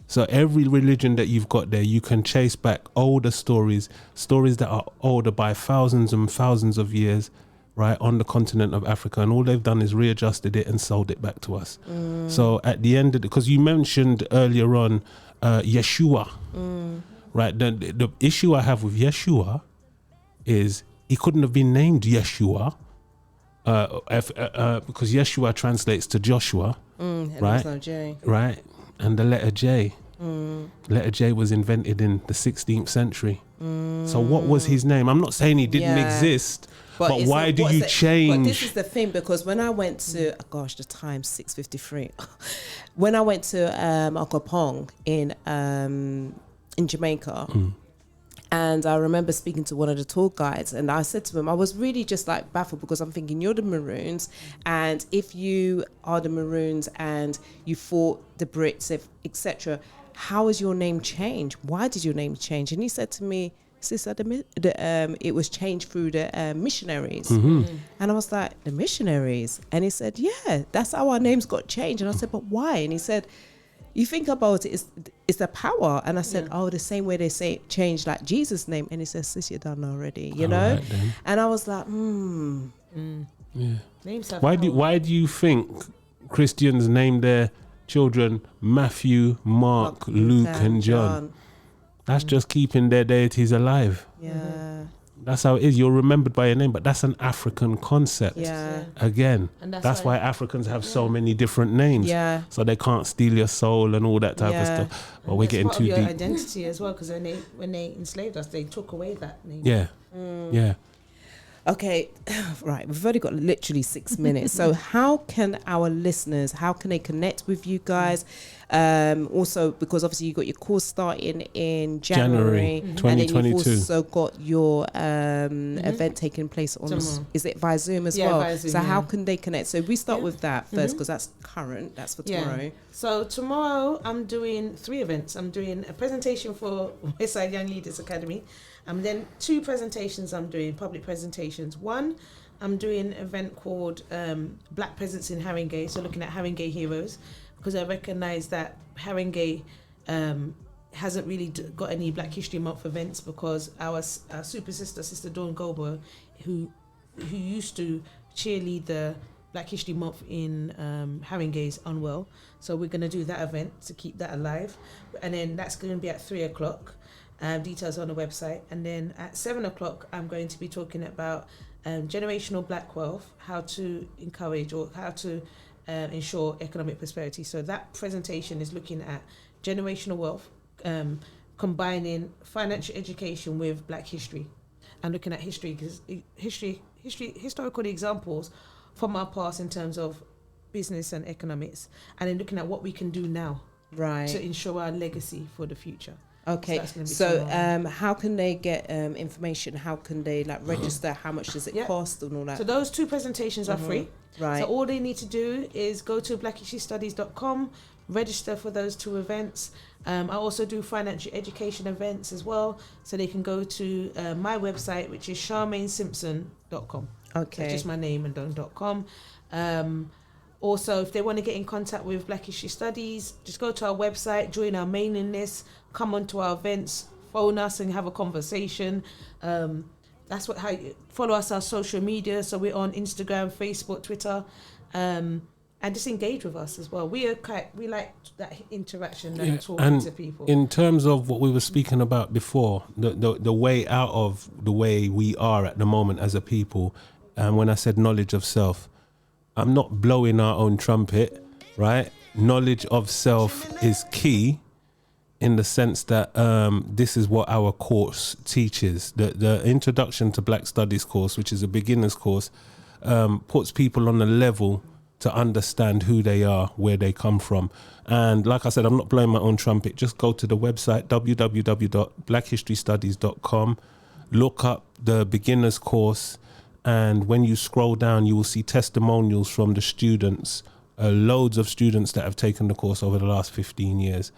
So every religion that you've got there, you can chase back older stories that are older by thousands and thousands of years, right, on the continent of Africa. And all they've done is readjusted it and sold it back to us. So at the end of because you mentioned earlier on Yeshua, right? The issue I have with Yeshua is he couldn't have been named Yeshua because Yeshua translates to Joshua, right? No J. Right. And the letter J. Letter J was invented in the 16th century. So what was his name? I'm not saying he didn't exist, but why do you change? But this is the thing, because when I went to, the time's 6:53. When I went to Okapong in Jamaica, and I remember speaking to one of the tour guides, and I said to him, I was really just like baffled, because I'm thinking, you're the Maroons, and if you are the Maroons and you fought the Brits, etc., how has your name changed? Why did your name change? And he said to me, sister, it was changed through the missionaries. And I was like, the missionaries? And he said, yeah, that's how our names got changed. And I said, but why? And he said, you think about it, it's the power. And I said, the same way they say change like Jesus' name. And he says, sis, you're done already, you know? Right, and I was like, Yeah. Why do you think Christians name their children Matthew, Mark, Luke, and John? That's just keeping their deities alive. Yeah. That's how it is. You're remembered by your name, but that's an African concept. Yeah. Again, and that's why Africans have so many different names. Yeah. So they can't steal your soul and all that type of stuff. Well, we're getting too deep. Your identity as well, because when they enslaved us, they took away that name. Yeah. Yeah. Okay, right. We've only got literally 6 minutes. So how can our listeners, how can they connect with you guys? Also, because obviously you got your course starting in January 2022. and then you've also got your event taking place on, is it via Zoom as well? Via Zoom, so how can they connect? So we start with that first, because that's current, that's for tomorrow. So tomorrow I'm doing 3 events. I'm doing a presentation for Westside Young Leaders Academy, and then 2 presentations I'm doing, public presentations. One, I'm doing an event called Black Presence in Haringey, so looking at Haringey heroes, because I recognise that Haringey hasn't really got any Black History Month events, because our super sister Dawn Goldberg, who used to cheerlead the Black History Month in Haringey, is unwell. So we're going to do that event to keep that alive. And then that's going to be at 3:00. Details on the website. And then at 7:00, I'm going to be talking about generational Black wealth, how to encourage or how to ensure economic prosperity. So that presentation is looking at generational wealth, combining financial education with Black history, and looking at history, because historical examples from our past in terms of business and economics, and then looking at what we can do now to ensure our legacy for the future. Okay, so how can they get information? How can they register? How much does it cost and all that? So those 2 presentations are free. Right. So all they need to do is go to blackhistorystudies.com, register for those 2 events. I also do financial education events as well, so they can go to my website, which is charmainesimpson.com. Okay. So just my name and .com. Also, if they want to get in contact with Black History Studies, just go to our website, join our mailing list, come onto our events, phone us and have a conversation. That's how you follow us on social media. So we're on Instagram, Facebook, Twitter, and just engage with us as well. We like that interaction, that talking to people. In terms of what we were speaking about before, the way out of the way we are at the moment as a people, and when I said knowledge of self, I'm not blowing our own trumpet, right? Knowledge of self is key, in the sense that this is what our course teaches. The Introduction to Black Studies course, which is a beginner's course, puts people on a level to understand who they are, where they come from. And like I said, I'm not blowing my own trumpet. Just go to the website, www.blackhistorystudies.com, look up the beginner's course, and when you scroll down, you will see testimonials from the students, loads of students that have taken the course over the last 15 years.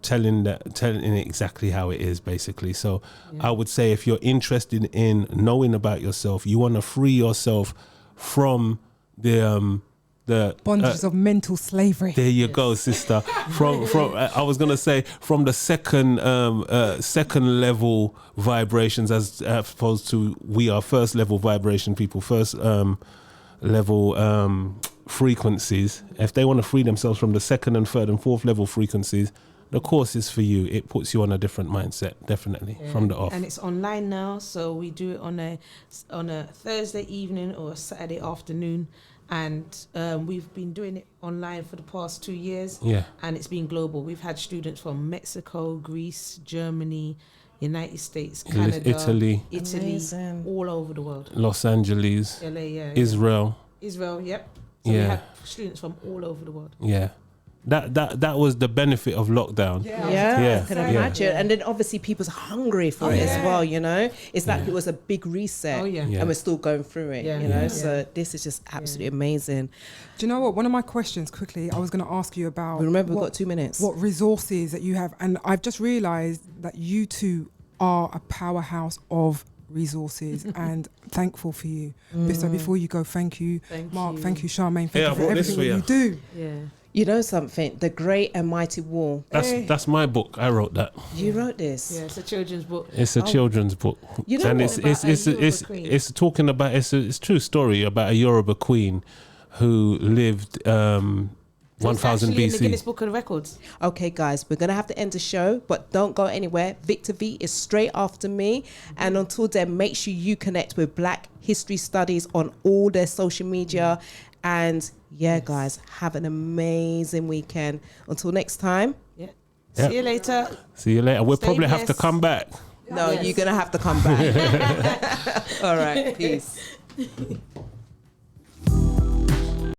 Telling exactly how it is, basically. So I would say, if you're interested in knowing about yourself, you want to free yourself from the bondages of mental slavery. There you go, sister. From I was gonna say, from the second level vibrations, as opposed to we are first level vibration people, first level frequencies. If they want to free themselves from the 2nd and 3rd and 4th level frequencies, the course is for you. It puts you on a different mindset, definitely, from the off. And it's online now, so we do it on a Thursday evening or a Saturday afternoon, and we've been doing it online for the past 2 years. And it's been global. We've had students from Mexico, Greece, Germany, United States, Canada, Italy, all over the world. Los Angeles, LA, Israel, yep. So we have students from all over the world. Yeah. That was the benefit of lockdown. I can imagine. And then obviously people's hungry for it as well, you know. It's like it was a big reset and we're still going through it, you know. So this is just absolutely amazing. Do you know what? One of my questions quickly, I was going to ask you about. Remember, we've got 2 minutes. What resources that you have. And I've just realised that you two are a powerhouse of resources and thankful for you. So before you go, thank you, Mark, thank you, Charmaine, thank you for everything that you do. You know something? The Great and Mighty War. That's my book. I wrote that. You wrote this? Yeah, it's a children's book. It's a children's book. You know, and it's talking about it's a true story about a Yoruba queen who lived 1000 BC. In the Guinness Book of Records. Okay, guys, we're gonna have to end the show, but don't go anywhere. Victor V is straight after me, and until then, make sure you connect with Black History Studies on all their social media. And guys, have an amazing weekend. Until next time. See you later. We'll probably have to come back. No, you're gonna have to come back. All right, peace.